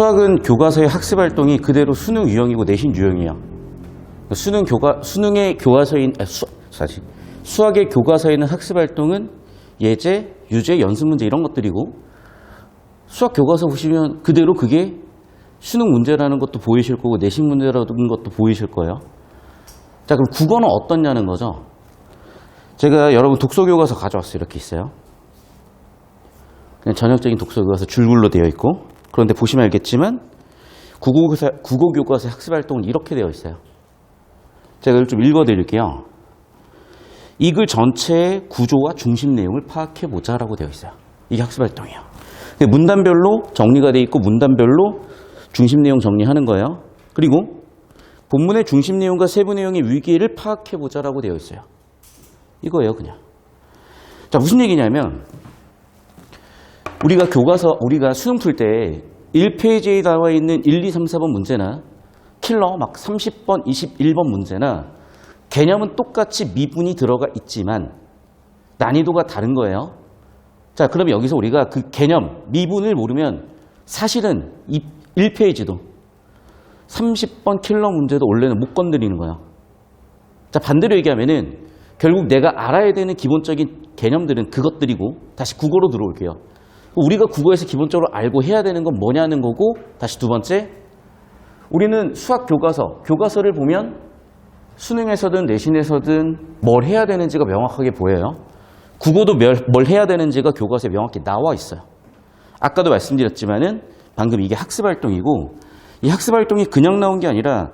수학은 교과서의 학습 활동이 그대로 수능 유형이고 내신 유형이에요. 수능의 교과서인 수학의 교과서에 있는 학습 활동은 예제, 유제, 연습 문제 이런 것들이고, 수학 교과서 보시면 그대로 그게 수능 문제라는 것도 보이실 거고 내신 문제라는 것도 보이실 거예요. 자, 그럼 국어는 어떻냐는 거죠. 제가 여러분 독서 교과서 가져왔어요. 이렇게 있어요. 그냥 전형적인 독서 교과서 줄글로 되어 있고, 그런데 보시면 알겠지만 국어 교과서 학습 활동은 이렇게 되어 있어요. 제가 이걸 좀 읽어드릴게요. 이 글 전체의 구조와 중심 내용을 파악해보자라고 되어 있어요. 이게 학습 활동이에요. 문단별로 정리가 되어 있고 문단별로 중심 내용 정리하는 거예요. 그리고 본문의 중심 내용과 세부 내용의 위계를 파악해보자라고 되어 있어요. 이거예요, 그냥. 자, 무슨 얘기냐면 우리가 수능 풀 때 1페이지에 나와 있는 1, 2, 3, 4번 문제나 킬러 막 30번, 21번 문제나 개념은 똑같이 미분이 들어가 있지만 난이도가 다른 거예요. 자, 그럼 여기서 우리가 그 개념, 미분을 모르면 사실은 1페이지도 30번 킬러 문제도 원래는 못 건드리는 거예요. 자, 반대로 얘기하면은 결국 내가 알아야 되는 기본적인 개념들은 그것들이고, 다시 국어로 들어올게요. 우리가 국어에서 기본적으로 알고 해야 되는 건 뭐냐는 거고, 다시 두 번째, 우리는 수학 교과서를 보면 수능에서든 내신에서든 뭘 해야 되는지가 명확하게 보여요. 국어도 뭘 해야 되는지가 교과서에 명확히 나와 있어요. 아까도 말씀드렸지만은 방금 이게 학습활동이고, 이 학습활동이 그냥 나온 게 아니라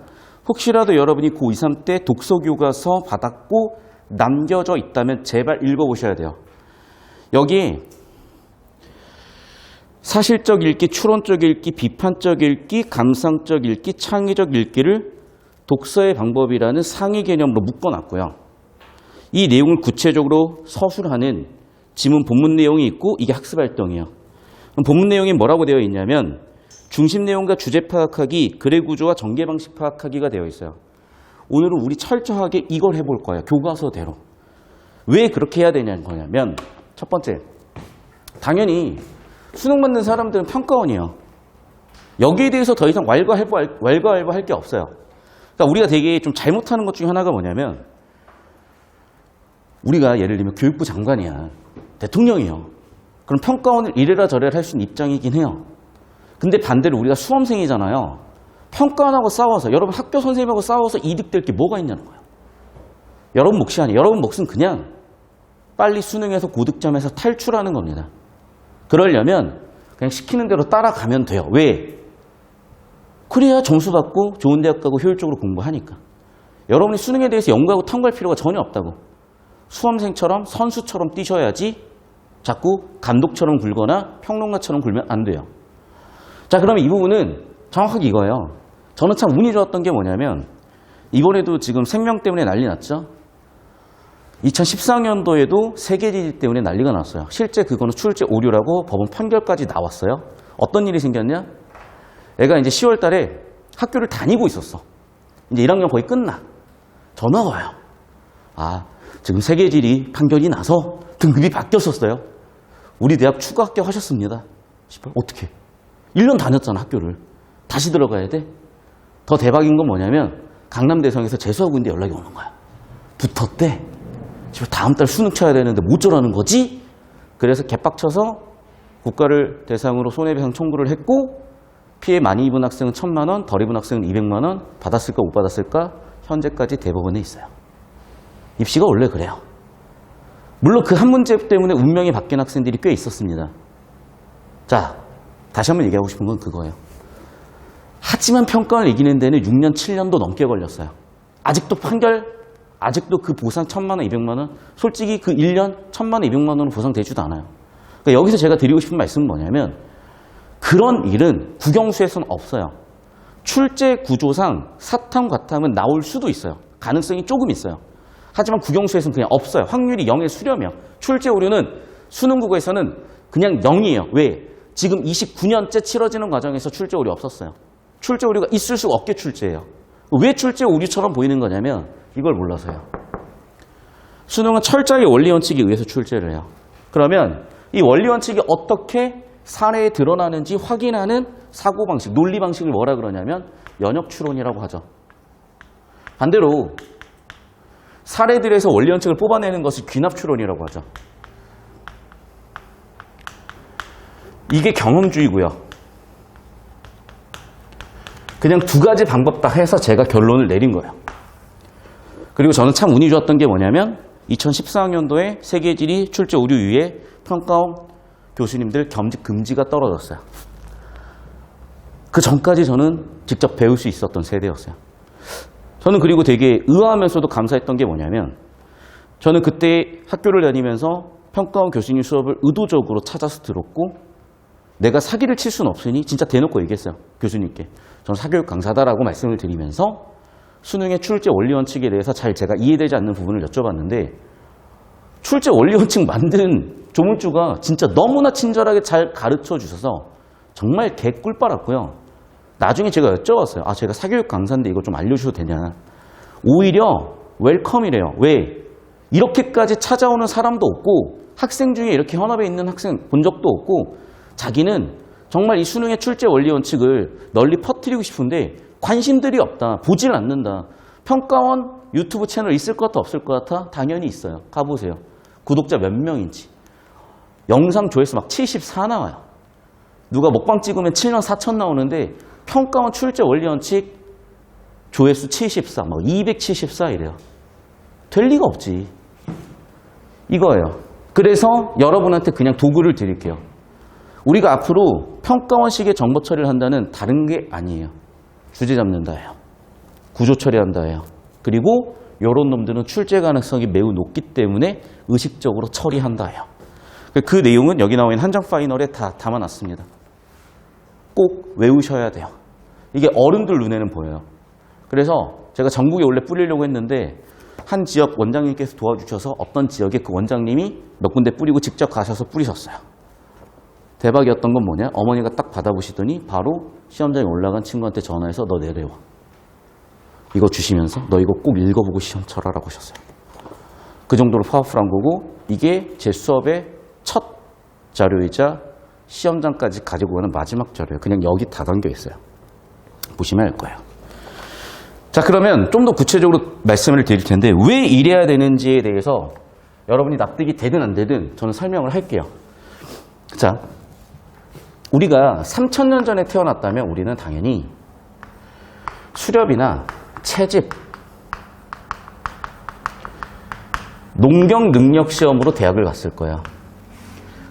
혹시라도 여러분이 고2, 3 때 독서교과서 받았고 남겨져 있다면 제발 읽어보셔야 돼요. 여기 사실적 읽기, 추론적 읽기, 비판적 읽기, 감상적 읽기, 창의적 읽기를 독서의 방법이라는 상위 개념으로 묶어놨고요. 이 내용을 구체적으로 서술하는 지문 본문 내용이 있고, 이게 학습활동이에요. 그럼 본문 내용이 뭐라고 되어 있냐면 중심 내용과 주제 파악하기, 글의 구조와 전개 방식 파악하기가 되어 있어요. 오늘은 우리 철저하게 이걸 해볼 거예요. 교과서대로. 왜 그렇게 해야 되냐는 거냐면, 첫 번째, 당연히 수능 받는 사람들은 평가원이에요. 여기에 대해서 더 이상 왈가왈부할 게 없어요. 그러니까 우리가 되게 좀 잘못하는 것 중에 하나가 뭐냐면, 우리가 예를 들면 교육부 장관이야, 대통령이요. 그럼 평가원을 이래라 저래라 할 수 있는 입장이긴 해요. 근데 반대로 우리가 수험생이잖아요. 평가원하고 싸워서, 여러분 학교 선생님하고 싸워서 이득될 게 뭐가 있냐는 거예요. 여러분 몫이 아니에요. 여러분 몫은 그냥 빨리 수능에서 고득점에서 탈출하는 겁니다. 그러려면 그냥 시키는 대로 따라가면 돼요. 왜? 그래야 점수 받고 좋은 대학 가고 효율적으로 공부하니까. 여러분이 수능에 대해서 연구하고 탐구할 필요가 전혀 없다고. 수험생처럼 선수처럼 뛰셔야지 자꾸 감독처럼 굴거나 평론가처럼 굴면 안 돼요. 자, 그러면 이 부분은 정확하게 이거예요. 저는 참 운이 좋았던 게 뭐냐면, 이번에도 지금 생명 때문에 난리 났죠. 2014년도에도 세계지질 때문에 난리가 났어요. 실제 그거는 출제 오류라고 법원 판결까지 나왔어요. 어떤 일이 생겼냐? 애가 이제 10월 달에 학교를 다니고 있었어. 이제 1학년 거의 끝나. 전화가 와요. 아, 지금 세계지리 판결이 나서 등급이 바뀌었었어요. 우리 대학 추가 합격하셨습니다. 어떻게? 1년 다녔잖아, 학교를. 다시 들어가야 돼? 더 대박인 건 뭐냐면, 강남대성에서 재수하고 있는데 연락이 오는 거야. 붙었대. 다음 달 수능 쳐야 되는데 못 저라는 거지? 그래서 개빡쳐서 국가를 대상으로 손해배상 청구를 했고, 피해 많이 입은 학생은 1,000만 원, 덜 입은 학생은 200만 원, 받았을까 못 받았을까? 현재까지 대법원에 있어요. 입시가 원래 그래요. 물론 그 한 문제 때문에 운명이 바뀐 학생들이 꽤 있었습니다. 자, 다시 한번 얘기하고 싶은 건 그거예요. 하지만 평가를 이기는 데는 6년, 7년도 넘게 걸렸어요. 아직도 그 보상 1,000만 원, 200만 원, 솔직히 그 1년 1,000만 원, 200만 원은 보상되지도 않아요. 그러니까 여기서 제가 드리고 싶은 말씀은 뭐냐면, 그런 일은 국영수에서는 없어요. 출제 구조상 사탐, 과탐은 나올 수도 있어요. 가능성이 조금 있어요. 하지만 국영수에서는 그냥 없어요. 확률이 0에 수렴이요. 출제 오류는 수능 국어에서는 그냥 0이에요. 왜? 지금 29년째 치러지는 과정에서 출제 오류 없었어요. 출제 오류가 있을 수가 없게 출제해요. 왜 출제 오류처럼 보이는 거냐면 이걸 몰라서요. 수능은 철저하게 원리 원칙에 의해서 출제를 해요. 그러면 이 원리 원칙이 어떻게 사례에 드러나는지 확인하는 사고방식, 논리방식을 뭐라 그러냐면 연역추론이라고 하죠. 반대로 사례들에서 원리원칙을 뽑아내는 것을 귀납추론이라고 하죠. 이게 경험주의고요. 그냥 두 가지 방법 다 해서 제가 결론을 내린 거예요. 그리고 저는 참 운이 좋았던 게 뭐냐면 2014학년도에 세계지리 출제 오류 이후에 평가원 교수님들 겸직 금지가 떨어졌어요. 그 전까지 저는 직접 배울 수 있었던 세대였어요. 저는 그리고 되게 의아하면서도 감사했던 게 뭐냐면 저는 그때 학교를 다니면서 평가원 교수님 수업을 의도적으로 찾아서 들었고 내가 사기를 칠 수는 없으니 진짜 대놓고 얘기했어요. 교수님께. 저는 사교육 강사다라고 말씀을 드리면서 수능의 출제 원리원칙에 대해서 잘 제가 이해되지 않는 부분을 여쭤봤는데 출제 원리원칙 만든 조물주가 진짜 너무나 친절하게 잘 가르쳐 주셔서 정말 개꿀 빨았고요. 나중에 제가 여쭤봤어요. 아, 제가 사교육 강사인데 이거 좀 알려주셔도 되냐. 오히려 웰컴이래요. 왜? 이렇게까지 찾아오는 사람도 없고 학생 중에 이렇게 현업에 있는 학생 본 적도 없고 자기는 정말 이 수능의 출제 원리 원칙을 널리 퍼뜨리고 싶은데 관심들이 없다. 보질 않는다. 평가원 유튜브 채널 있을 것 같아 없을 것 같아? 당연히 있어요. 가보세요. 구독자 몇 명인지. 영상 조회수 막 74 나와요. 누가 먹방 찍으면 7만 4천 나오는데 평가원 출제 원리 원칙 조회수 74, 뭐 274 이래요. 될 리가 없지. 이거예요. 그래서 여러분한테 그냥 도구를 드릴게요. 우리가 앞으로 평가원식의 정보 처리를 한다는 다른 게 아니에요. 주제 잡는다예요. 구조 처리한다예요. 그리고 이런 놈들은 출제 가능성이 매우 높기 때문에 의식적으로 처리한다예요. 그 내용은 여기 나와 있는 한정 파이널에 다 담아놨습니다. 꼭 외우셔야 돼요. 이게 어른들 눈에는 보여요. 그래서 제가 전국에 원래 뿌리려고 했는데 한 지역 원장님께서 도와주셔서 어떤 지역에 그 원장님이 몇 군데 뿌리고 직접 가셔서 뿌리셨어요. 대박이었던 건 뭐냐? 어머니가 딱 받아보시더니 바로 시험장에 올라간 친구한테 전화해서 너 내려와. 이거 주시면서 너 이거 꼭 읽어보고 시험 쳐라라고 하셨어요. 그 정도로 파워풀한 거고 이게 제 수업의 첫 자료이자 시험장까지 가지고 가는 마지막 자료예요. 그냥 여기 다 담겨 있어요. 보시면 알 거예요. 자, 그러면 좀 더 구체적으로 말씀을 드릴 텐데 왜 이래야 되는지에 대해서 여러분이 납득이 되든 안 되든 저는 설명을 할게요. 자, 우리가 3,000년 전에 태어났다면 우리는 당연히 수렵이나 채집, 농경 능력 시험으로 대학을 갔을 거예요.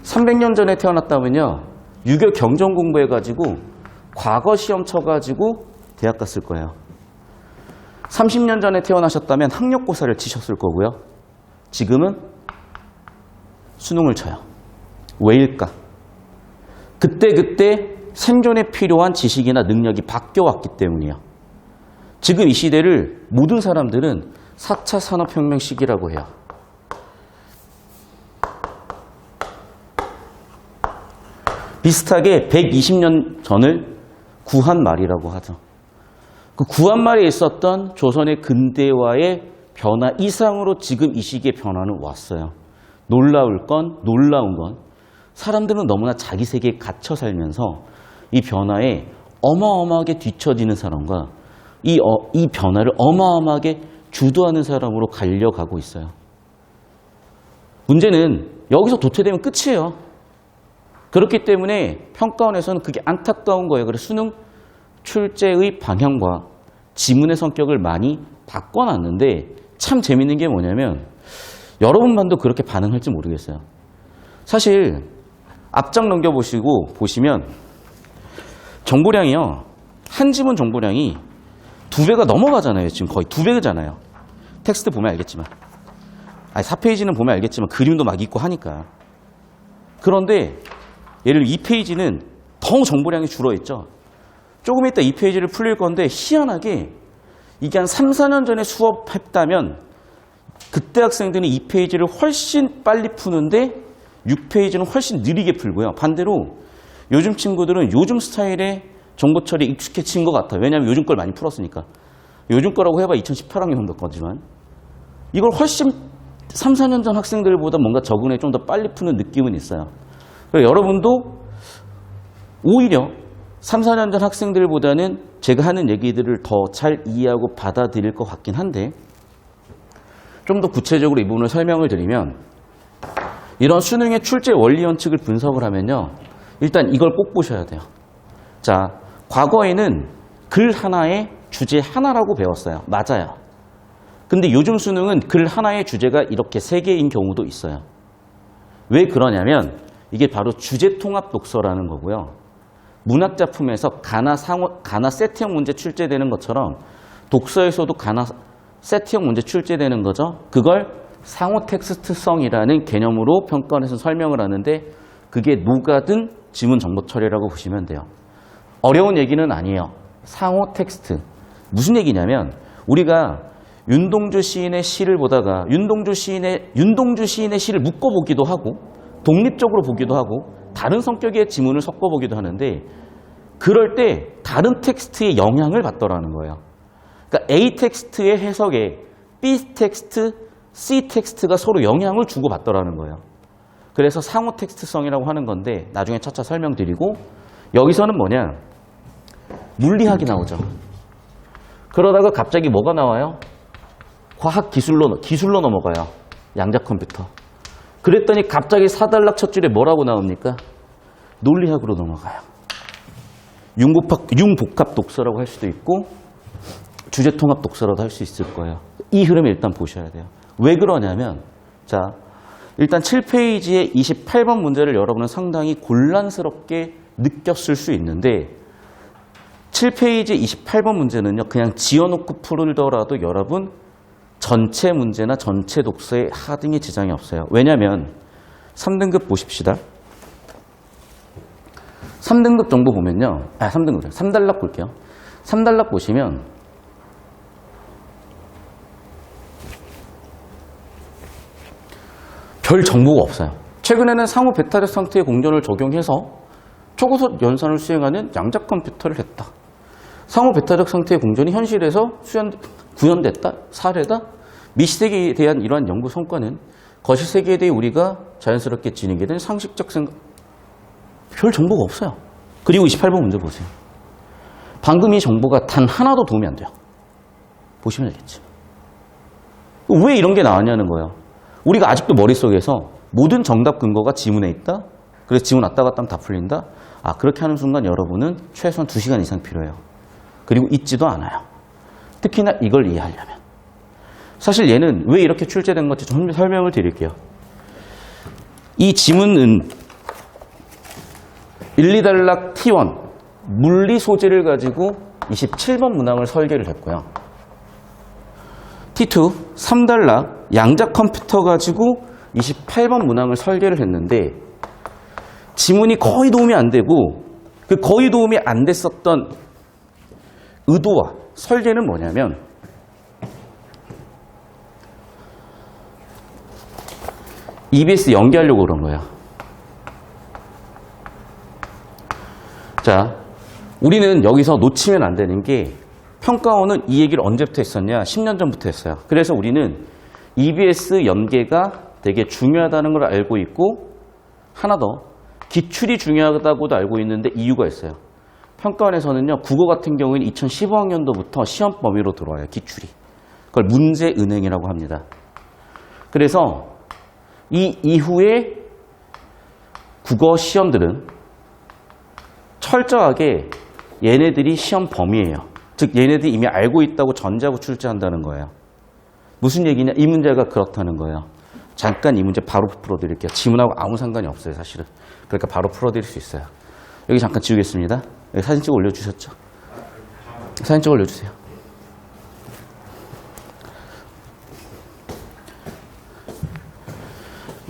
300년 전에 태어났다면요, 유교 경전 공부해가지고 과거 시험 쳐가지고 대학 갔을 거예요. 30년 전에 태어나셨다면 학력고사를 치셨을 거고요. 지금은 수능을 쳐요. 왜일까? 그때그때 생존에 필요한 지식이나 능력이 바뀌어왔기 때문이에요. 지금 이 시대를 모든 사람들은 4차 산업혁명 시기라고 해요. 비슷하게 120년 전을 구한말이라고 하죠. 그 구한말에 있었던 조선의 근대화의 변화 이상으로 지금 이 시기의 변화는 왔어요. 놀라운 건 사람들은 너무나 자기 세계에 갇혀 살면서 이 변화에 어마어마하게 뒤처지는 사람과 이 변화를 어마어마하게 주도하는 사람으로 갈려가고 있어요. 문제는 여기서 도태되면 끝이에요. 그렇기 때문에 평가원에서는 그게 안타까운 거예요. 그래서 수능 출제의 방향과 지문의 성격을 많이 바꿔놨는데 참 재밌는 게 뭐냐면 여러분만도 그렇게 반응할지 모르겠어요. 사실 앞장 넘겨보시고 보시면 정보량이요. 한 지문 정보량이 2배가 넘어가잖아요. 지금 거의 2배잖아요. 텍스트 보면 알겠지만. 4페이지는 보면 알겠지만 그림도 막 있고 하니까. 그런데 예를 들어 2페이지는 더 정보량이 줄어있죠. 조금 이따 2페이지를 풀릴 건데 희한하게 이게 한 3, 4년 전에 수업했다면 그때 학생들은 2페이지를 훨씬 빨리 푸는데 6페이지는 훨씬 느리게 풀고요. 반대로 요즘 친구들은 요즘 스타일의 정보 처리에 익숙해진 것 같아요. 왜냐하면 요즘 걸 많이 풀었으니까. 요즘 거라고 해봐 2018학년 거지만 이걸 훨씬 3, 4년 전 학생들보다 뭔가 적응에 좀 더 빨리 푸는 느낌은 있어요. 그래서 여러분도 오히려 3, 4년 전 학생들보다는 제가 하는 얘기들을 더 잘 이해하고 받아들일 것 같긴 한데 좀 더 구체적으로 이 부분을 설명을 드리면 이런 수능의 출제 원리 원칙을 분석을 하면요. 일단 이걸 꼭 보셔야 돼요. 자, 과거에는 글 하나에 주제 하나라고 배웠어요. 맞아요. 근데 요즘 수능은 글 하나의 주제가 이렇게 3개인 경우도 있어요. 왜 그러냐면 이게 바로 주제 통합 독서라는 거고요. 문학작품에서 가나 세트형 문제 출제되는 것처럼 독서에서도 가나 세트형 문제 출제되는 거죠. 그걸 상호 텍스트성이라는 개념으로 평가원에서 설명을 하는데 그게 노가든 지문 정보 처리라고 보시면 돼요. 어려운 얘기는 아니에요. 상호 텍스트. 무슨 얘기냐면 우리가 윤동주 시인의 시를 보다가 윤동주 시인의 시를 묶어보기도 하고 독립적으로 보기도 하고 다른 성격의 지문을 섞어보기도 하는데 그럴 때 다른 텍스트의 영향을 받더라는 거예요. 그러니까 A 텍스트의 해석에 B 텍스트, C 텍스트가 서로 영향을 주고받더라는 거예요. 그래서 상호 텍스트성이라고 하는 건데 나중에 차차 설명드리고 여기서는 뭐냐? 물리학이 나오죠. 그러다가 갑자기 뭐가 나와요? 과학 기술로 넘어가요. 양자 컴퓨터. 그랬더니 갑자기 4단락 첫 줄에 뭐라고 나옵니까? 논리학으로 넘어가요. 융복합 독서라고 할 수도 있고 주제통합 독서라도 할 수 있을 거예요. 이 흐름을 일단 보셔야 돼요. 왜 그러냐면 자 일단 7페이지의 28번 문제를 여러분은 상당히 곤란스럽게 느꼈을 수 있는데 7페이지 28번 문제는요. 그냥 지어놓고 풀더라도 여러분 전체 문제나 전체 독서에 하등의 지장이 없어요. 왜냐하면 3등급 보십시다. 3등급 정보 보면요. 3단락 볼게요. 3단락 보시면 별 정보가 없어요. 최근에는 상호 배타적 상태의 공전을 적용해서 초고속 연산을 수행하는 양자 컴퓨터를 했다. 상호 배타적 상태의 공전이 현실에서 구현됐다? 사례다? 미시세계에 대한 이러한 연구 성과는 거실세계에 대해 우리가 자연스럽게 지니게 된 상식적 생각 별 정보가 없어요. 그리고 28번 문제 보세요. 방금 이 정보가 단 하나도 도움이 안 돼요. 보시면 알겠지. 왜 이런 게 나왔냐는 거예요. 우리가 아직도 머릿속에서 모든 정답 근거가 지문에 있다. 그래서 지문 왔다 갔다 하면 다 풀린다. 아, 그렇게 하는 순간 여러분은 최소한 2시간 이상 필요해요. 그리고 잊지도 않아요. 특히나 이걸 이해하려면. 사실 얘는 왜 이렇게 출제된 건지 좀 설명을 드릴게요. 이 지문은 1, 2단락 T1 물리 소재를 가지고 27번 문항을 설계를 했고요. T2 3단락 양자 컴퓨터 가지고 28번 문항을 설계를 했는데 지문이 거의 도움이 안 되고 그 거의 도움이 안 됐었던 의도와 설계는 뭐냐면 EBS 연계하려고 그런 거예요. 자, 우리는 여기서 놓치면 안 되는 게 평가원은 이 얘기를 언제부터 했었냐? 10년 전부터 했어요. 그래서 우리는 EBS 연계가 되게 중요하다는 걸 알고 있고 하나 더 기출이 중요하다고도 알고 있는데 이유가 있어요. 평가원에서는요. 국어 같은 경우에는 2015학년도부터 시험 범위로 들어와요. 기출이. 그걸 문제은행이라고 합니다. 그래서 이 이후에 국어 시험들은 철저하게 얘네들이 시험 범위예요. 즉 얘네들이 이미 알고 있다고 전제하고 출제한다는 거예요. 무슨 얘기냐? 이 문제가 그렇다는 거예요. 잠깐 이 문제 바로 풀어드릴게요. 지문하고 아무 상관이 없어요. 사실은. 그러니까 바로 풀어드릴 수 있어요. 여기 잠깐 지우겠습니다. 여기 사진 찍어 올려주셨죠? 사진 찍어 올려주세요.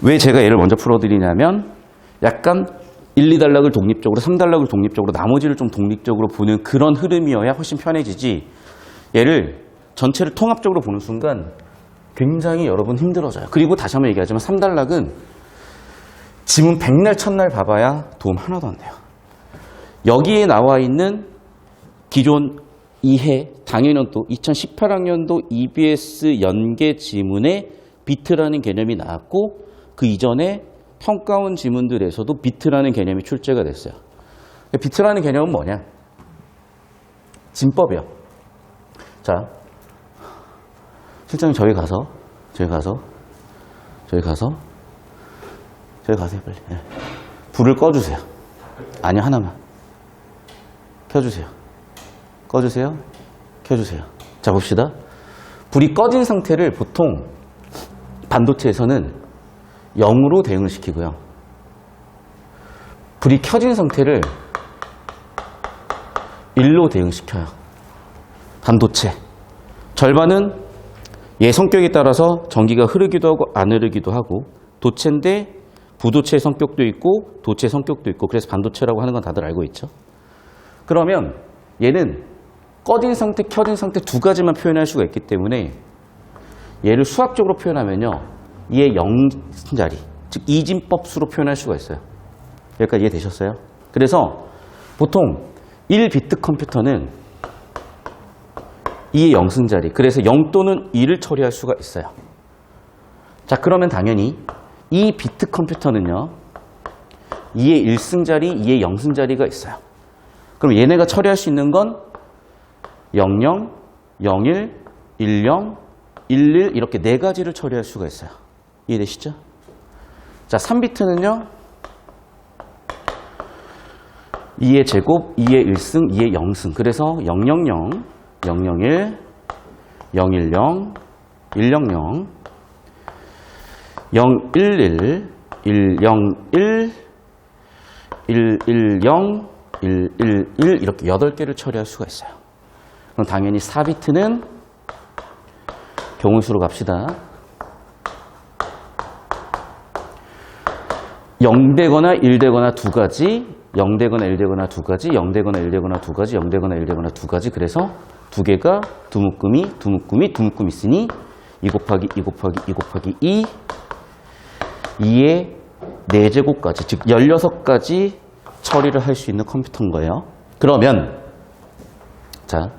왜 제가 얘를 먼저 풀어드리냐면 약간 1, 2단락을 독립적으로 3단락을 독립적으로 나머지를 좀 독립적으로 보는 그런 흐름이어야 훨씬 편해지지 얘를 전체를 통합적으로 보는 순간 굉장히 여러분 힘들어져요. 그리고 다시 한번 얘기하지만 3단락은 지문 100날 첫날 봐봐야 도움 하나도 안 돼요. 여기에 나와 있는 기존 2해 당연연도 2018학년도 EBS 연계 지문에 비트라는 개념이 나왔고 그 이전에 평가원 지문들에서도 비트라는 개념이 출제가 됐어요. 비트라는 개념은 뭐냐? 진법이요. 자, 실장님 저희 가세요 빨리. 네. 불을 꺼주세요. 아니요, 하나만. 켜주세요. 꺼주세요. 켜주세요. 자, 봅시다. 불이 꺼진 상태를 보통 반도체에서는 0으로 대응을 시키고요. 불이 켜진 상태를 1로 대응시켜요. 반도체. 절반은 얘 성격에 따라서 전기가 흐르기도 하고 안 흐르기도 하고, 도체인데 부도체의 성격도 있고 도체의 성격도 있고, 그래서 반도체라고 하는 건 다들 알고 있죠. 그러면 얘는 꺼진 상태, 켜진 상태 두 가지만 표현할 수가 있기 때문에 얘를 수학적으로 표현하면요, 얘의 영승자리, 즉 이진법수로 표현할 수가 있어요. 여기까지 이해되셨어요? 그래서 보통 1비트 컴퓨터는 2의 영승자리, 그래서 0 또는 2를 처리할 수가 있어요. 자, 그러면 당연히 2비트 컴퓨터는요, 2의 1승자리, 2의 0승자리가 있어요. 그럼 얘네가 처리할 수 있는 건 00, 01, 10, 11 이렇게 네 가지를 처리할 수가 있어요. 이해되시죠? 자, 3비트는요, 2의 제곱, 2의 1승, 2의 0승. 그래서 000, 001, 010, 100, 011, 101, 110, 111 이렇게 8개를 처리할 수가 있어요. 그럼 당연히 4비트는 경우수로 갑시다. 0되거나 1되거나 두 가지, 0되거나 1되거나 두 가지, 0되거나 1되거나 두 가지, 0되거나 1되거나 두 가지. 그래서 두 개가 두 묶음이 있으니 2 곱하기 2 곱하기 2 곱하기 2, 2의 4제곱까지, 즉 16가지 처리를 할 수 있는 컴퓨터인 거예요. 그러면 자,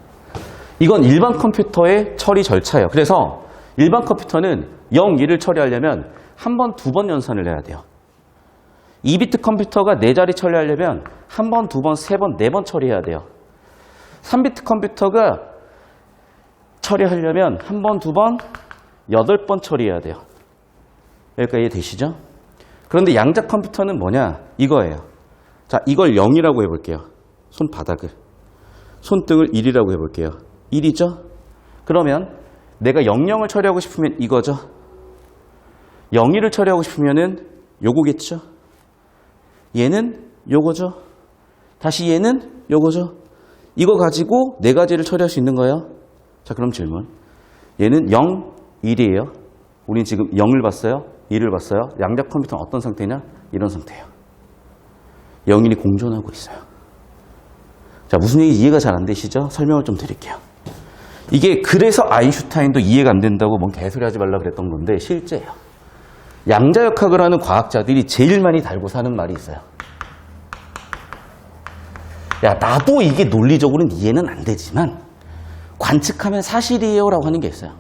이건 일반 컴퓨터의 처리 절차예요. 그래서 일반 컴퓨터는 0, 1을 처리하려면 한 번, 두 번 연산을 해야 돼요. 2비트 컴퓨터가 4자리 처리하려면 한 번, 두 번, 세 번, 네 번 처리해야 돼요. 3비트 컴퓨터가 처리하려면 한 번, 두 번, 8번 처리해야 돼요. 여기까지 이해되시죠? 그런데 양자 컴퓨터는 뭐냐? 이거예요. 자, 이걸 0이라고 해볼게요. 손바닥을. 손등을 1이라고 해볼게요. 1이죠? 그러면 내가 00을 처리하고 싶으면 이거죠? 01을 처리하고 싶으면은 요거겠죠? 얘는 요거죠? 다시 얘는 요거죠? 이거 가지고 네 가지를 처리할 수 있는 거예요. 자, 그럼 질문. 얘는 0, 1이에요. 우린 지금 0을 봤어요. 1을 봤어요. 양자 컴퓨터는 어떤 상태냐? 이런 상태예요. 0, 1이 공존하고 있어요. 자, 무슨 얘기 이해가 잘 안 되시죠? 설명을 좀 드릴게요. 이게 그래서 아인슈타인도 이해가 안 된다고 뭔 개소리 하지 말라 그랬던 건데 실제예요. 양자역학을 하는 과학자들이 제일 많이 달고 사는 말이 있어요. 야, 나도 이게 논리적으로는 이해는 안 되지만 관측하면 사실이에요 라고 하는 게 있어요.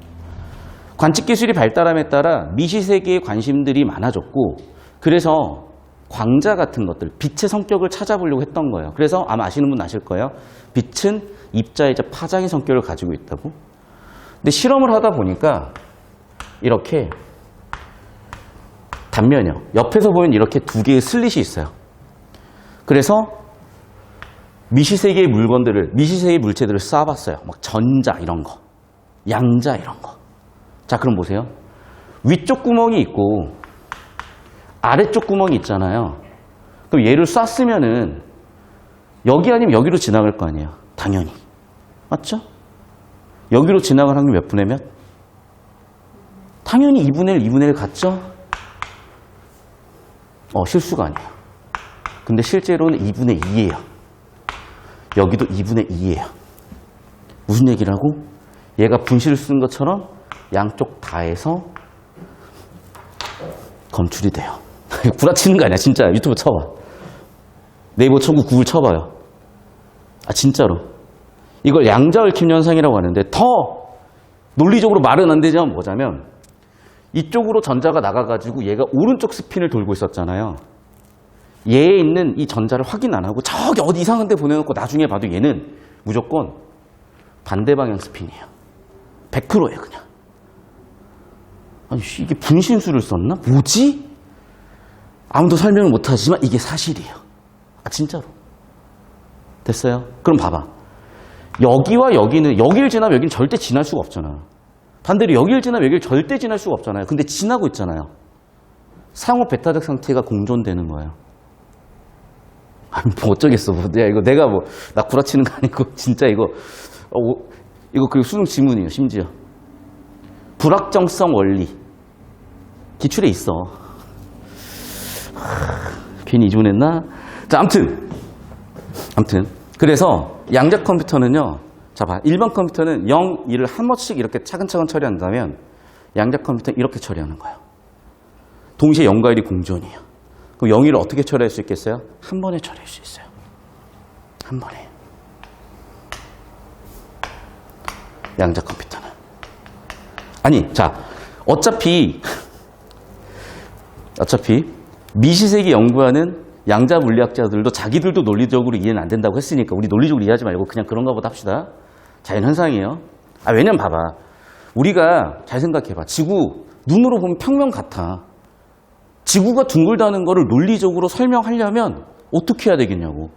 관측 기술이 발달함에 따라 미시세계에 관심들이 많아졌고, 그래서 광자 같은 것들, 빛의 성격을 찾아보려고 했던 거예요. 그래서 아마 아시는 분 아실 거예요. 빛은 입자이자 파장의 성격을 가지고 있다고. 근데 실험을 하다 보니까 이렇게 단면이요. 옆에서 보면 이렇게 두 개의 슬릿이 있어요. 그래서 미시세계의 물건들을, 미시세계의 물체들을 쏴봤어요. 막 전자 이런 거, 양자 이런 거. 자, 그럼 보세요. 위쪽 구멍이 있고 아래쪽 구멍이 있잖아요. 그럼 얘를 쐈으면은 여기 아니면 여기로 지나갈 거 아니에요. 당연히. 맞죠? 여기로 지나갈 확률 몇 분의 몇? 당연히 2분의 1, 2분의 1 같죠? 실수가 아니에요. 근데 실제로는 2분의 2예요. 여기도 2분의 2예요. 무슨 얘기라고? 얘가 분실을 쓰는 것처럼 양쪽 다 해서 검출이 돼요. 구라치는 거 아니야. 진짜 유튜브 쳐봐. 네이버 쳐고 구글 쳐봐요. 아, 진짜로. 이걸 양자 얽힘 현상이라고 하는데, 더 논리적으로 말은 안 되지만 뭐냐면 이쪽으로 전자가 나가가지고 얘가 오른쪽 스핀을 돌고 있었잖아요. 얘에 있는 이 전자를 확인 안 하고 저기 어디 이상한 데 보내놓고 나중에 봐도 얘는 무조건 반대 방향 스핀이에요. 100%예요, 그냥. 아니, 이게 분신술을 썼나? 뭐지? 아무도 설명을 못 하지만 이게 사실이에요. 아, 진짜로. 됐어요? 그럼 봐봐. 여기와 여기는, 여기를 지나면 여기는 절대 지날 수가 없잖아. 반대로 여기를 지나면 여기를 절대 지날 수가 없잖아요. 근데 지나고 있잖아요. 상호 베타적 상태가 공존되는 거예요. 아니, 뭐 어쩌겠어. 뭐, 이거 내가 뭐, 나 구라치는 거 아니고, 진짜 이거, 이거 그 수능 지문이에요, 심지어. 불확정성 원리. 기출에 있어. 괜히 이 지문했나? 자, 암튼. 그래서 양자 컴퓨터는요, 자, 봐. 일반 컴퓨터는 0, 1을 한 번씩 이렇게 차근차근 처리한다면, 양자 컴퓨터는 이렇게 처리하는 거예요. 동시에 0과 1이 공존이에요. 그럼 0, 1을 어떻게 처리할 수 있겠어요? 한 번에 처리할 수 있어요. 한 번에. 양자 컴퓨터는. 아니, 자, 어차피 미시세기 연구하는 양자 물리학자들도 자기들도 논리적으로 이해는 안 된다고 했으니까 우리 논리적으로 이해하지 말고 그냥 그런가 보다 합시다. 자연현상이에요. 아, 왜냐면 봐봐. 우리가 잘 생각해봐. 지구 눈으로 보면 평면 같아. 지구가 둥글다는 거를 논리적으로 설명하려면 어떻게 해야 되겠냐고.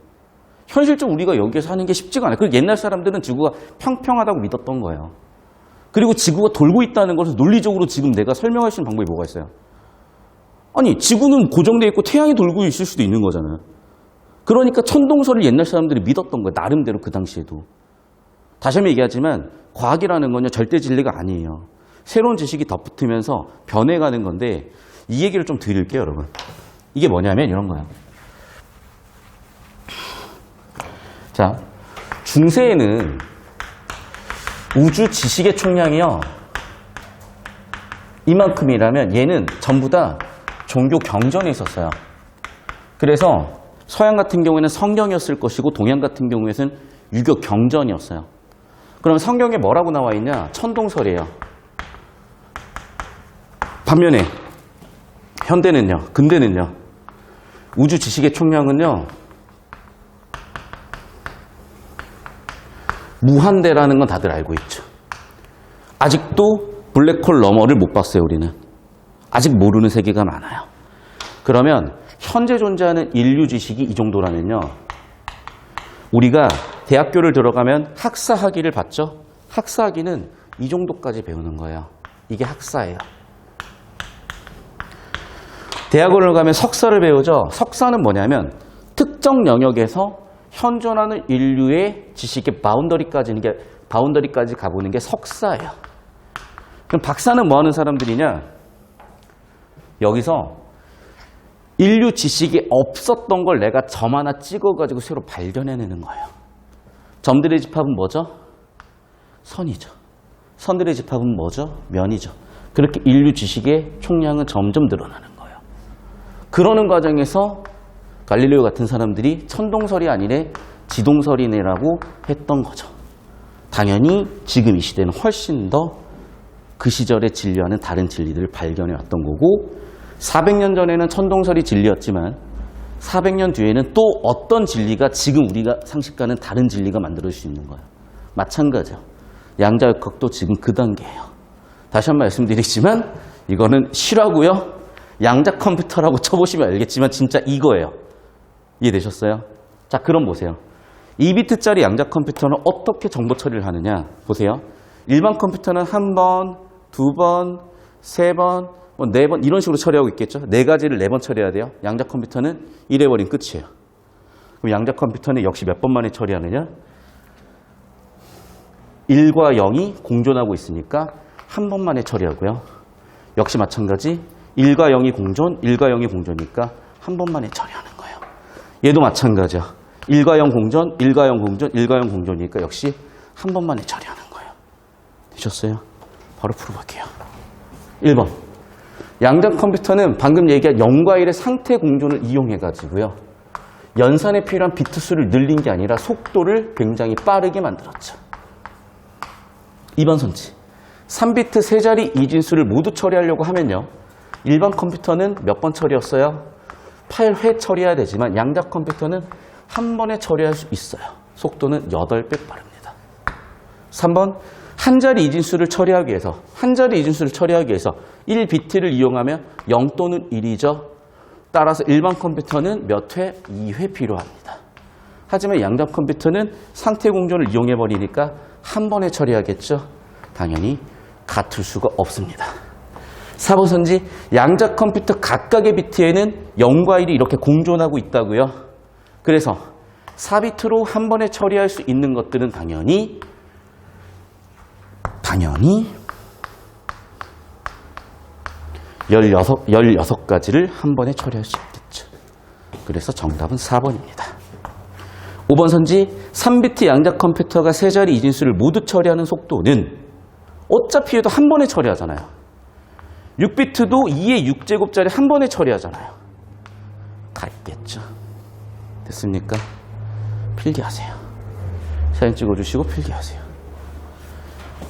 현실적으로 우리가 여기에 사는 게 쉽지가 않아요. 그리고 옛날 사람들은 지구가 평평하다고 믿었던 거예요. 그리고 지구가 돌고 있다는 것을 논리적으로 지금 내가 설명할 수 있는 방법이 뭐가 있어요? 아니, 지구는 고정되어 있고 태양이 돌고 있을 수도 있는 거잖아요. 그러니까 천동설을 옛날 사람들이 믿었던 거예요. 나름대로 그 당시에도. 다시 한번 얘기하지만 과학이라는 건요, 절대 진리가 아니에요. 새로운 지식이 덧붙으면서 변해가는 건데 이 얘기를 좀 드릴게요, 여러분. 이게 뭐냐면 이런 거예요. 자, 중세에는 우주 지식의 총량이요, 이만큼이라면 얘는 전부 다 종교 경전에 있었어요. 그래서 서양 같은 경우에는 성경이었을 것이고 동양 같은 경우에는 유교 경전이었어요. 그럼 성경에 뭐라고 나와 있냐? 천동설이에요. 반면에 현대는요, 근대는요, 우주 지식의 총량은요, 무한대라는 건 다들 알고 있죠. 아직도 블랙홀 너머를 못 봤어요, 우리는. 아직 모르는 세계가 많아요. 그러면 현재 존재하는 인류 지식이 이 정도라면요, 우리가 대학교를 들어가면 학사학위를 받죠? 학사학위는 이 정도까지 배우는 거예요. 이게 학사예요. 대학원을 가면 석사를 배우죠? 석사는 뭐냐면 특정 영역에서 현존하는 인류의 지식의 바운더리까지 가보는 게 석사예요. 그럼 박사는 뭐 하는 사람들이냐? 여기서 인류 지식이 없었던 걸 내가 점 하나 찍어가지고 새로 발견해내는 거예요. 점들의 집합은 뭐죠? 선이죠. 선들의 집합은 뭐죠? 면이죠. 그렇게 인류 지식의 총량은 점점 늘어나는 거예요. 그러는 과정에서 갈릴레오 같은 사람들이 천동설이 아니래 지동설이네라고 했던 거죠. 당연히 지금 이 시대는 훨씬 더 그 시절의 진리와는 다른 진리들을 발견해 왔던 거고, 400년 전에는 천동설이 진리였지만 400년 뒤에는 또 어떤 진리가 지금 우리가 상식과는 다른 진리가 만들어질 수 있는 거예요. 마찬가지죠. 양자역학도 지금 그 단계예요. 다시 한번 말씀드리지만 이거는 실화고요. 양자 컴퓨터라고 쳐보시면 알겠지만 진짜 이거예요. 이해되셨어요? 자, 그럼 보세요. 2비트짜리 양자 컴퓨터는 어떻게 정보 처리를 하느냐 보세요. 일반 컴퓨터는 한 번, 두 번, 세 번, 네 번 이런 식으로 처리하고 있겠죠. 네 가지를 네 번 처리해야 돼요. 양자 컴퓨터는 이래버린 끝이에요. 그럼 양자 컴퓨터는 역시 몇 번 만에 처리하느냐? 1과 0이 공존하고 있으니까 한 번 만에 처리하고요. 역시 마찬가지 1과 0이 공존, 1과 0이 공존이니까 한 번 만에 처리하는 거예요. 얘도 마찬가지야. 1과 0 공존, 1과 0 공존, 1과 0 공존이니까 역시 한 번 만에 처리하는 거예요. 되셨어요? 바로 풀어볼게요. 1번. 양자 컴퓨터는 방금 얘기한 0과 1의 상태 공존을 이용해가지고요, 연산에 필요한 비트 수를 늘린 게 아니라 속도를 굉장히 빠르게 만들었죠. 2번 선지. 3비트 세 자리 이진수를 모두 처리하려고 하면요, 일반 컴퓨터는 몇 번 처리였어요? 8회 처리해야 되지만 양자 컴퓨터는 한 번에 처리할 수 있어요. 속도는 8배 빠릅니다. 3번, 한 자리 이진수를 처리하기 위해서 1비트를 이용하면 0 또는 1이죠. 따라서 일반 컴퓨터는 몇 회? 2회 필요합니다. 하지만 양자 컴퓨터는 상태 공존을 이용해 버리니까 한 번에 처리하겠죠. 당연히 같을 수가 없습니다. 4번 선지, 양자 컴퓨터 각각의 비트에는 0과 1이 이렇게 공존하고 있다고요. 그래서 4비트로 한 번에 처리할 수 있는 것들은 당연히 16가지를 한 번에 처리할 수 있겠죠. 그래서 정답은 4번입니다. 5번 선지, 3비트 양자 컴퓨터가 세 자리 이진수를 모두 처리하는 속도는 어차피 해도 한 번에 처리하잖아요. 6비트도 2의 6제곱짜리 한 번에 처리하잖아요. 같겠죠. 됐습니까? 필기하세요. 사진 찍어주시고 필기하세요.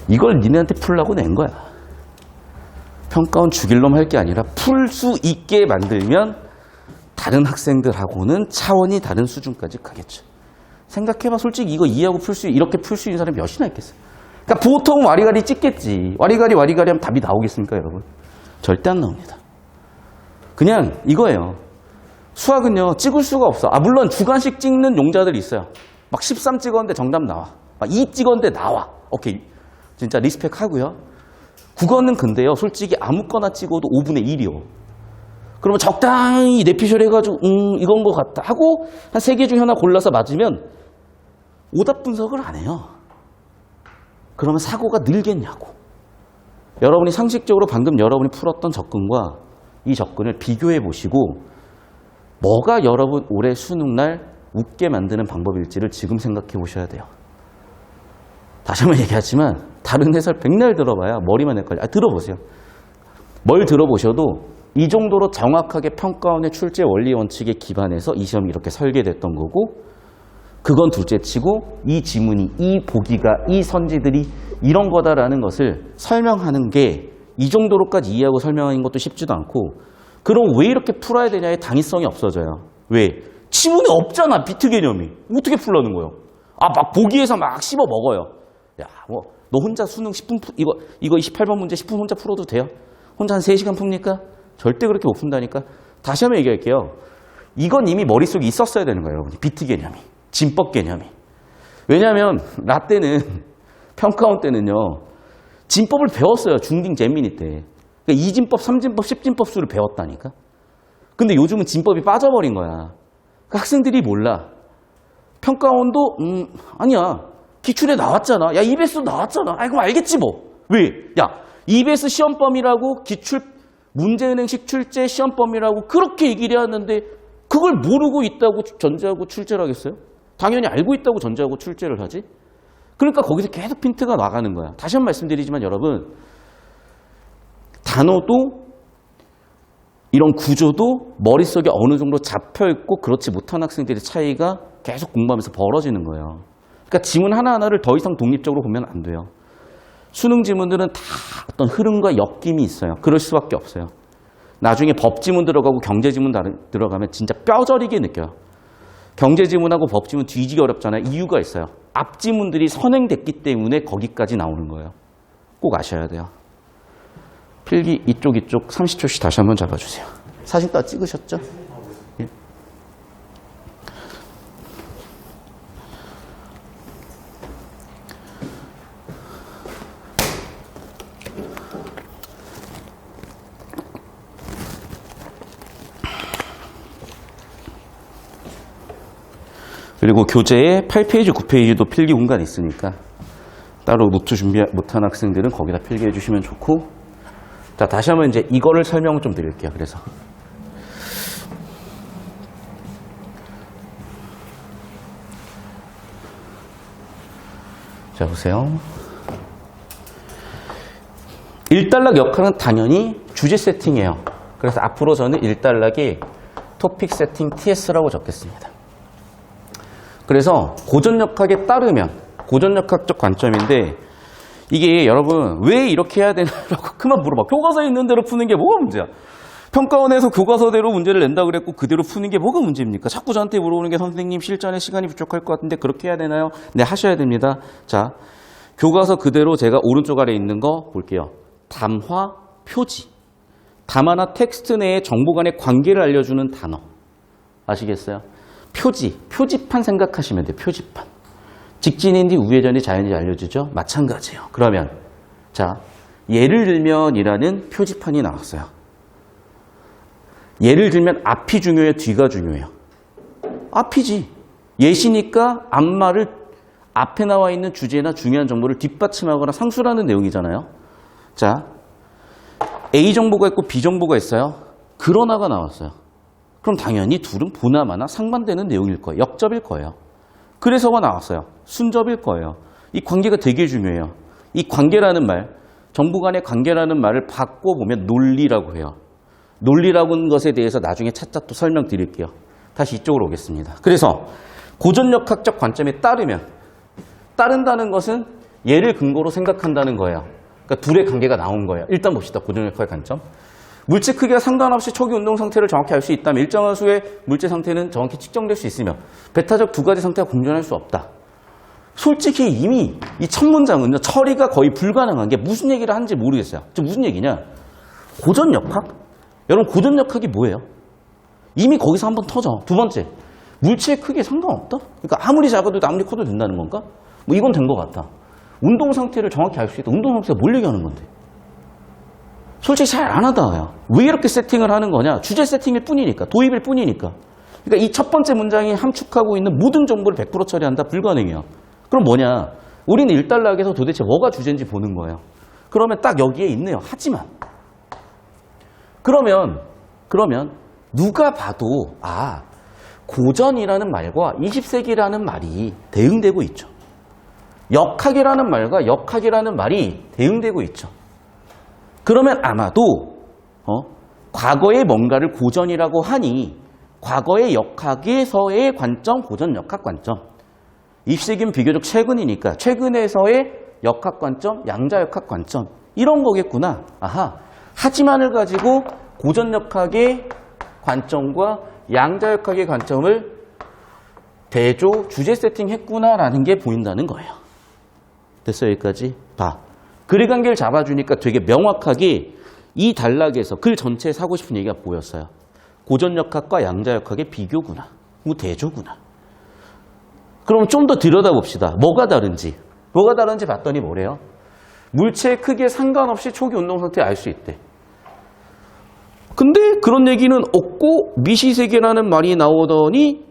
이걸 니네한테 풀라고 낸 거야. 평가원 죽일 놈 할 게 아니라 풀 수 있게 만들면 다른 학생들하고는 차원이 다른 수준까지 가겠죠. 생각해봐. 솔직히 이거 이해하고 이렇게 풀 수 있는 사람이 몇이나 있겠어요. 그러니까 보통 와리가리 찍겠지. 와리가리 하면 답이 나오겠습니까, 여러분? 절대 안 나옵니다. 그냥 이거예요. 수학은요, 찍을 수가 없어. 물론 주관식 찍는 용자들이 있어요. 막 13 찍었는데 정답 나와. 막 2 찍었는데 나와. 오케이. 진짜 리스펙 하고요. 국어는 근데요, 솔직히 아무거나 찍어도 5분의 1이요. 그러면 적당히 내피셜 해가지고, 이건 것 같다 하고, 한 3개 중 하나 골라서 맞으면 오답 분석을 안 해요. 그러면 사고가 늘겠냐고. 여러분이 상식적으로 방금 여러분이 풀었던 접근과 이 접근을 비교해 보시고, 뭐가 여러분 올해 수능날 웃게 만드는 방법일지를 지금 생각해 보셔야 돼요. 다시 한번 얘기하지만 다른 해설 백날 들어봐야 머리만 헷갈려. 들어보세요. 뭘 들어보셔도 이 정도로 정확하게 평가원의 출제 원리 원칙에 기반해서 이 시험이 이렇게 설계됐던 거고, 그건 둘째치고 이 지문이, 이 보기가, 이 선지들이 이런 거다라는 것을 설명하는 게 이 정도로까지 이해하고 설명하는 것도 쉽지도 않고, 그럼 왜 이렇게 풀어야 되냐의 당위성이 없어져요. 왜? 지문에 없잖아, 비트 개념이. 어떻게 풀라는 거예요? 막 보기에서 막 씹어 먹어요. 야, 너 혼자 수능 10분, 이거 28번 문제 10분 혼자 풀어도 돼요? 혼자 한 3시간 풉니까? 절대 그렇게 못 푼다니까. 다시 한번 얘기할게요. 이건 이미 머릿속에 있었어야 되는 거예요, 여러분. 비트 개념이. 진법 개념이. 왜냐하면 나 때는, 평가원 때는요, 진법을 배웠어요. 중딩 재민이 때. 그러니까 2진법, 3진법, 10진법 수를 배웠다니까. 근데 요즘은 진법이 빠져버린 거야. 그러니까 학생들이 몰라. 평가원도 아니야. 기출에 나왔잖아. 야, EBS 나왔잖아. 그럼 알겠지 뭐. 왜? 야, EBS 시험 범위라고 기출 문제은행식 출제 시험 범위라고 그렇게 얘기를 하는데 그걸 모르고 있다고 전제하고 출제를 하겠어요? 당연히 알고 있다고 전제하고 출제를 하지. 그러니까 거기서 계속 핀트가 나가는 거야. 다시 한 번 말씀드리지만 여러분, 단어도 이런 구조도 머릿속에 어느 정도 잡혀있고 그렇지 못한 학생들의 차이가 계속 공부하면서 벌어지는 거예요. 그러니까 지문 하나하나를 더 이상 독립적으로 보면 안 돼요. 수능 지문들은 다 어떤 흐름과 엮임이 있어요. 그럴 수밖에 없어요. 나중에 법 지문 들어가고 경제 지문 들어가면 진짜 뼈저리게 느껴요. 경제 지문하고 법 지문 뒤지기 어렵잖아요. 이유가 있어요. 앞 지문들이 선행됐기 때문에 거기까지 나오는 거예요. 꼭 아셔야 돼요. 필기 이쪽 30초씩 다시 한번 잡아주세요. 사진 다 찍으셨죠? 예. 그리고 교재에 8페이지, 9페이지도 필기 공간이 있으니까 따로 노트 준비 못한 학생들은 거기다 필기해 주시면 좋고, 자, 다시 한번 이제 이거를 설명을 좀 드릴게요. 그래서 자, 보세요. 1단락 역할은 당연히 주제 세팅이에요. 그래서 앞으로 저는 1단락에 토픽 세팅 TS라고 적겠습니다. 그래서 고전역학에 따르면, 고전역학적 관점인데, 이게 여러분 왜 이렇게 해야 되냐고 그만 물어봐. 교과서에 있는 대로 푸는 게 뭐가 문제야? 평가원에서 교과서대로 문제를 낸다 그랬고 그대로 푸는 게 뭐가 문제입니까? 자꾸 저한테 물어보는 게 선생님 실전에 시간이 부족할 것 같은데 그렇게 해야 되나요? 네, 하셔야 됩니다. 자, 교과서 그대로 제가 오른쪽 아래에 있는 거 볼게요. 담화, 표지. 담화나 텍스트 내에 정보 간의 관계를 알려주는 단어. 아시겠어요? 표지, 표지판 생각하시면 돼요. 표지판. 직진인지 우회전이 자연인지 알려주죠? 마찬가지예요. 그러면 자, 예를 들면 이라는 표지판이 나왔어요. 예를 들면 앞이 중요해요? 뒤가 중요해요? 앞이지. 예시니까 앞말을 앞에 나와 있는 주제나 중요한 정보를 뒷받침하거나 상수라는 내용이잖아요. 자, A 정보가 있고 B 정보가 있어요. 그러나가 나왔어요. 그럼 당연히 둘은 보나마나 상반되는 내용일 거예요. 역접일 거예요. 그래서가 나왔어요. 순접일 거예요. 이 관계가 되게 중요해요. 이 관계라는 말, 정보 간의 관계라는 말을 바꿔보면 논리라고 해요. 논리라는 것에 대해서 나중에 차차 또 설명드릴게요. 다시 이쪽으로 오겠습니다. 그래서 고전역학적 관점에 따른다는 것은 얘를 근거로 생각한다는 거예요. 그러니까 둘의 관계가 나온 거예요. 일단 봅시다. 고전역학의 관점. 물체 크기와 상관없이 초기 운동 상태를 정확히 알 수 있다면 일정한 수의 물체 상태는 정확히 측정될 수 있으며 베타적 두 가지 상태가 공존할 수 없다. 솔직히 이미 이 첫 문장은요. 처리가 거의 불가능한 게 무슨 얘기를 하는지 모르겠어요. 무슨 얘기냐. 고전역학? 여러분 고전역학이 뭐예요? 이미 거기서 한번 터져. 두 번째, 물체의 크기에 상관없다? 그러니까 아무리 작아도 아무리 커도 된다는 건가? 뭐 이건 된 것 같다. 운동 상태를 정확히 알 수 있다. 운동 상태가 뭘 얘기하는 건데? 솔직히 잘 안 하다. 왜 이렇게 세팅을 하는 거냐? 주제 세팅일 뿐이니까. 도입일 뿐이니까. 그러니까 이 첫 번째 문장이 함축하고 있는 모든 정보를 100% 처리한다? 불가능해요. 그럼 뭐냐? 우리는 일단락에서 도대체 뭐가 주제인지 보는 거예요. 그러면 딱 여기에 있네요. 하지만 그러면 누가 봐도 고전이라는 말과 20세기라는 말이 대응되고 있죠. 역학이라는 말과 역학이라는 말이 대응되고 있죠. 그러면 아마도 과거의 뭔가를 고전이라고 하니 과거의 역학에서의 관점, 고전역학 관점. 20세기는 비교적 최근이니까 최근에서의 역학 관점, 양자역학 관점 이런 거겠구나. 하지만을 가지고 고전역학의 관점과 양자역학의 관점을 대조, 주제 세팅했구나라는 게 보인다는 거예요. 됐어요? 여기까지? 봐. 글의 관계를 잡아주니까 되게 명확하게 이 단락에서 글 전체에 사고 싶은 얘기가 보였어요. 고전역학과 양자역학의 비교구나. 대조구나. 그럼 좀 더 들여다봅시다. 뭐가 다른지 봤더니 뭐래요? 물체의 크기에 상관없이 초기 운동 상태를 알 수 있대. 근데 그런 얘기는 없고 미시세계라는 말이 나오더니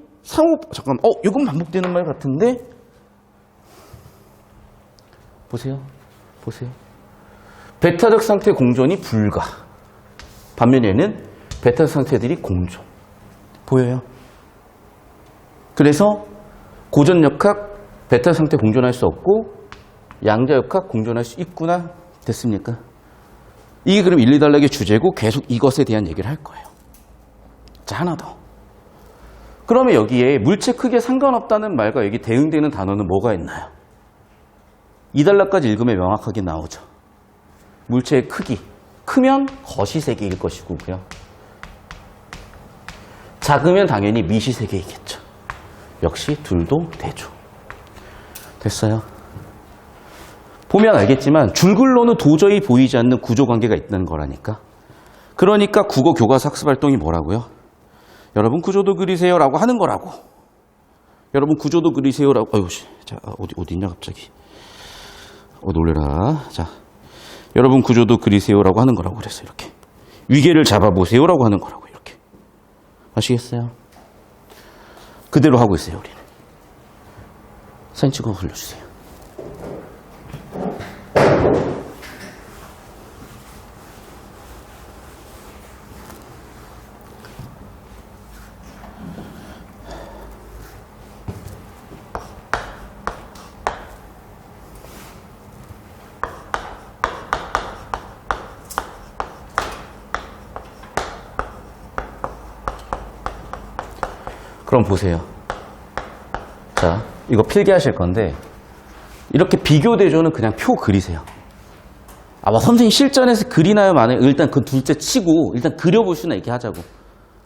이건 반복되는 말 같은데? 보세요. 베타적 상태 공존이 불가. 반면에는 베타적 상태들이 공존. 보여요? 그래서 고전역학, 베타 상태 공존할 수 없고 양자역학 공존할 수 있구나. 됐습니까? 이게 그럼 1, 2단락의 주제고 계속 이것에 대한 얘기를 할 거예요. 자, 하나 더. 그러면 여기에 물체 크기에 상관없다는 말과 여기 대응되는 단어는 뭐가 있나요? 2단락까지 읽으면 명확하게 나오죠. 물체의 크기. 크면 거시세계일 것이고요. 작으면 당연히 미시세계이겠죠. 역시 둘도 대조. 됐어요? 보면 알겠지만 줄글로는 도저히 보이지 않는 구조관계가 있다는 거라니까. 그러니까 국어 교과서 학습활동이 뭐라고요? 여러분 구조도 그리세요 라고 하는 거라고. 여러분 구조도 그리세요라고. 자, 어디 있냐 갑자기. 놀래라. 자, 여러분 구조도 그리세요라고 하는 거라고 그랬어요. 이렇게. 위계를 잡아보세요라고 하는 거라고. 이렇게. 아시겠어요? 그대로 하고 있어요, 우리는. 사진 찍어 올려주세요. 그럼 보세요. 자, 이거 필기하실 건데 이렇게 비교 대조는 그냥 표 그리세요. 뭐 선생님 실전에서 그리나요, 마나요? 일단 그 둘째 치고 일단 그려볼 수나 있게 하자고.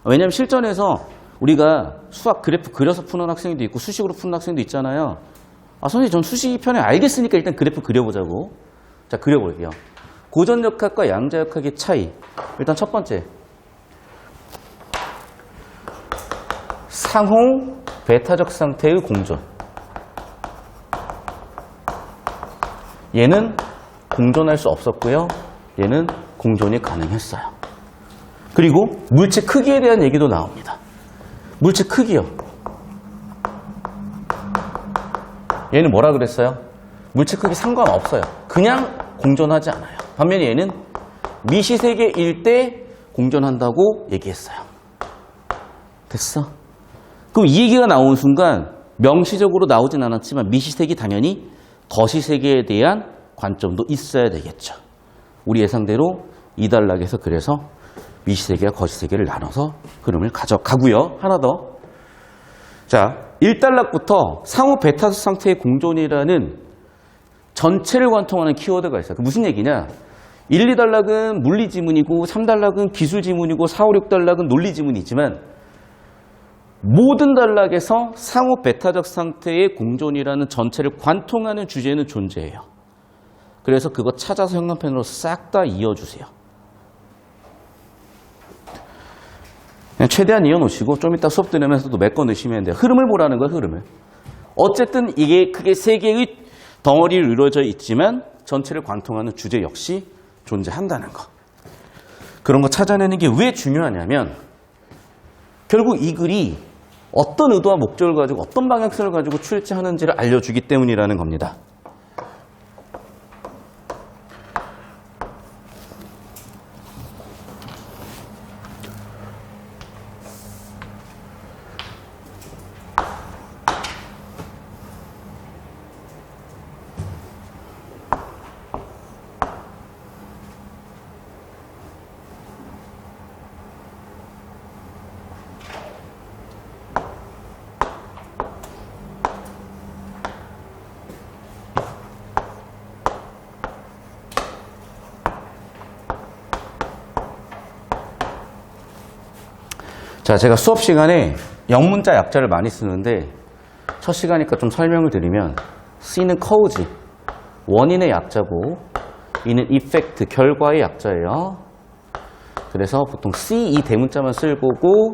왜냐면 실전에서 우리가 수학 그래프 그려서 푸는 학생도 있고 수식으로 푸는 학생도 있잖아요. 선생님 전 수식이 편해. 알겠으니까 일단 그래프 그려보자고. 자, 그려볼게요. 고전역학과 양자역학의 차이. 일단 첫 번째. 상호 베타적 상태의 공존. 얘는 공존할 수 없었고요. 얘는 공존이 가능했어요. 그리고 물체 크기에 대한 얘기도 나옵니다. 물체 크기요. 얘는 뭐라 그랬어요? 물체 크기 상관없어요. 그냥 공존하지 않아요. 반면에 얘는 미시세계일 때 공존한다고 얘기했어요. 됐어? 그럼 이 얘기가 나오는 순간 명시적으로 나오진 않았지만 미시세계 당연히 거시세계에 대한 관점도 있어야 되겠죠. 우리 예상대로 2단락에서 그래서 미시세계와 거시세계를 나눠서 흐름을 가져가고요. 하나 더. 자, 1단락부터 상호 베타 상태의 공존이라는 전체를 관통하는 키워드가 있어요. 무슨 얘기냐? 1, 2단락은 물리 지문이고 3단락은 기술 지문이고 4, 5, 6단락은 논리 지문이지만 모든 단락에서 상호 베타적 상태의 공존이라는 전체를 관통하는 주제는 존재해요. 그래서 그거 찾아서 형광펜으로 싹 다 이어주세요. 그냥 최대한 이어놓으시고 좀 이따 수업 들으면서도 메꿔 넣으시면 돼요. 흐름을 보라는 거예요, 흐름을. 어쨌든 이게 크게 세 개의 덩어리로 이루어져 있지만 전체를 관통하는 주제 역시 존재한다는 거. 그런 거 찾아내는 게 왜 중요하냐면 결국 이 글이 어떤 의도와 목적을 가지고 어떤 방향성을 가지고 출제하는지를 알려주기 때문이라는 겁니다. 자, 제가 수업 시간에 영문자 약자를 많이 쓰는데 첫 시간이니까 좀 설명을 드리면 C는 cause, 원인의 약자고 E는 effect, 결과의 약자예요. 그래서 보통 C, 이 대문자만 쓸 거고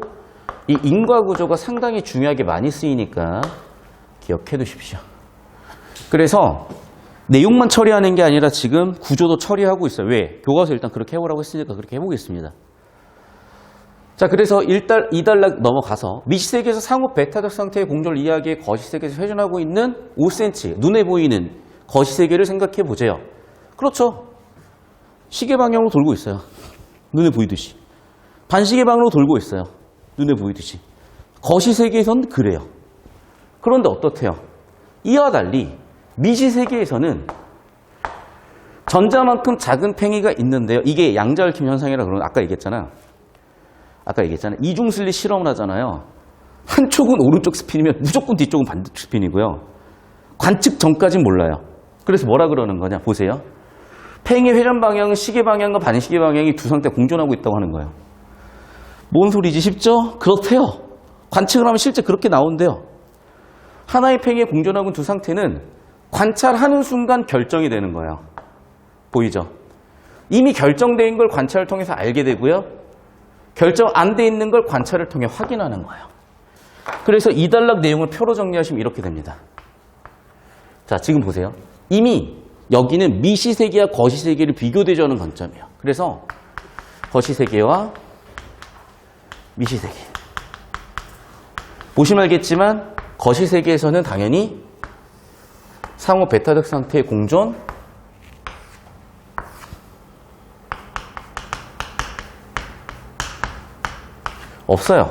이 인과 구조가 상당히 중요하게 많이 쓰이니까 기억해 두십시오. 그래서 내용만 처리하는 게 아니라 지금 구조도 처리하고 있어요. 왜? 교과서 일단 그렇게 해보라고 했으니까 그렇게 해보겠습니다. 자, 그래서 2단락 넘어가서 미시세계에서 상호 베타적 상태의 공존을 이야기해 거시세계에서 회전하고 있는 5cm, 눈에 보이는 거시세계를 생각해 보세요. 그렇죠. 시계 방향으로 돌고 있어요. 눈에 보이듯이. 반시계 방향으로 돌고 있어요. 눈에 보이듯이. 거시세계에서는 그래요. 그런데 어떻대요? 이와 달리 미시세계에서는 전자만큼 작은 팽이가 있는데요. 이게 양자얽힘 현상이라고 그러는 아까 얘기했잖아. 이중슬릿 실험을 하잖아요. 한쪽은 오른쪽 스핀이면 무조건 뒤쪽은 반대쪽 스핀이고요. 관측 전까진 몰라요. 그래서 뭐라 그러는 거냐? 보세요. 팽의 회전 방향은 시계 방향과 반시계 방향이 두 상태가 공존하고 있다고 하는 거예요. 뭔 소리지? 쉽죠? 그렇대요. 관측을 하면 실제 그렇게 나온대요. 하나의 팽의 공존하고 있는 두 상태는 관찰하는 순간 결정이 되는 거예요. 보이죠? 이미 결정되어 있는 걸 관찰을 통해서 알게 되고요. 결정 안 돼 있는 걸 관찰을 통해 확인하는 거예요. 그래서 2단락 내용을 표로 정리하시면 이렇게 됩니다. 자, 지금 보세요. 이미 여기는 미시세계와 거시세계를 비교대조하는 관점이에요. 그래서 거시세계와 미시세계. 보시면 알겠지만 거시세계에서는 당연히 상호 베타적 상태의 공존, 없어요.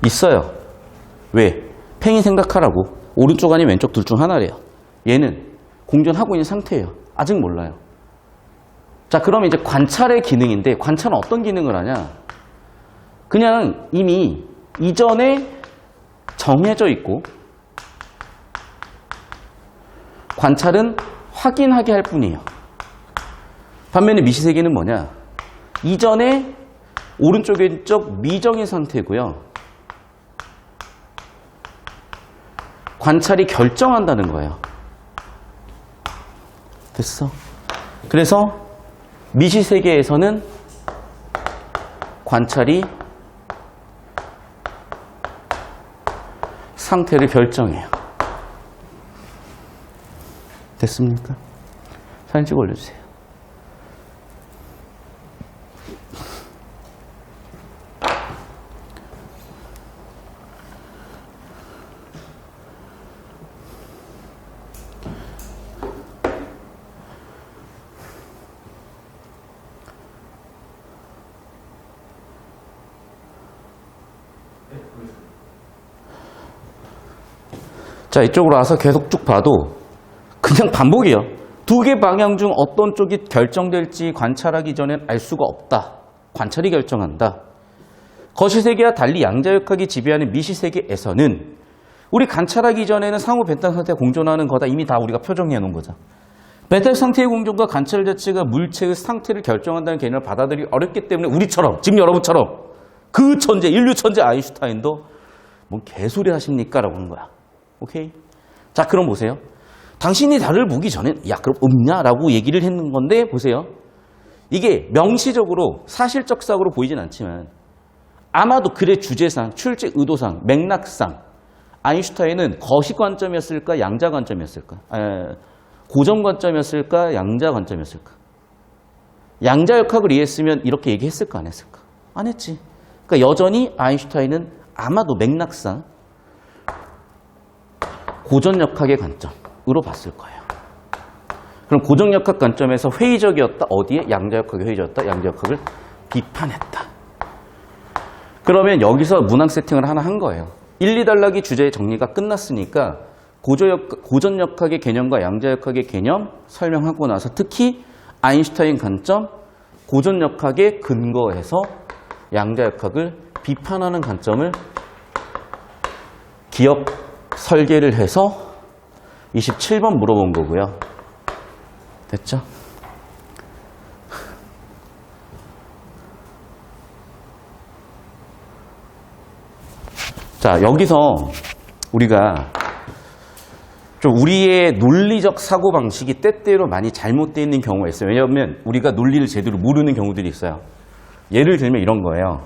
있어요. 왜? 팽이 생각하라고. 오른쪽 아니면 왼쪽 둘 중 하나래요. 얘는 공존하고 있는 상태예요. 아직 몰라요. 자, 그럼 이제 관찰의 기능인데 관찰은 어떤 기능을 하냐? 그냥 이미 이전에 정해져 있고 관찰은 확인하게 할 뿐이에요. 반면에 미시세계는 뭐냐? 이전에 오른쪽 왼쪽 미정의 상태고요. 관찰이 결정한다는 거예요. 됐어. 그래서 미시세계에서는 관찰이 상태를 결정해요. 됐습니까? 사진 찍어 올려주세요. 자, 이쪽으로 와서 계속 쭉 봐도 그냥 반복이에요. 두 개 방향 중 어떤 쪽이 결정될지 관찰하기 전엔 알 수가 없다. 관찰이 결정한다. 거시세계와 달리 양자역학이 지배하는 미시세계에서는 우리 관찰하기 전에는 상호 벤탈 상태가 공존하는 거다. 이미 다 우리가 표정해 놓은 거죠. 벤탈 상태의 공존과 관찰 자체가 물체의 상태를 결정한다는 개념을 받아들이기 어렵기 때문에 우리처럼, 지금 여러분처럼 그 천재, 인류 천재 아인슈타인도 뭔 개소리 하십니까? 라고 하는 거야. 오케이? 자, 그럼 보세요. 당신이 달을 보기 전에 야, 그럼 없냐라고 얘기를 했는 건데 보세요. 이게 명시적으로 사실적 사고로 보이진 않지만 아마도 글의 주제상, 출제 의도상, 맥락상 아인슈타인은 거시 관점이었을까, 양자 관점이었을까? 고점 관점이었을까, 양자 관점이었을까? 양자역학을 이해했으면 이렇게 얘기했을까, 안 했을까? 안 했지. 그러니까 여전히 아인슈타인은 아마도 맥락상 고전역학의 관점으로 봤을 거예요. 그럼 고전역학 관점에서 회의적이었다. 어디에? 양자역학이 회의적이었다. 양자역학을 비판했다. 그러면 여기서 문항 세팅을 하나 한 거예요. 1, 2단락이 주제의 정리가 끝났으니까 고전역학의 개념과 양자역학의 개념 설명하고 나서 특히 아인슈타인 관점, 고전역학에 근거해서 양자역학을 비판하는 관점을 기억 설계를 해서 27번 물어본 거고요. 됐죠? 자, 여기서 우리가 좀 우리의 논리적 사고방식이 때때로 많이 잘못되어 있는 경우가 있어요. 왜냐하면 우리가 논리를 제대로 모르는 경우들이 있어요. 예를 들면 이런 거예요.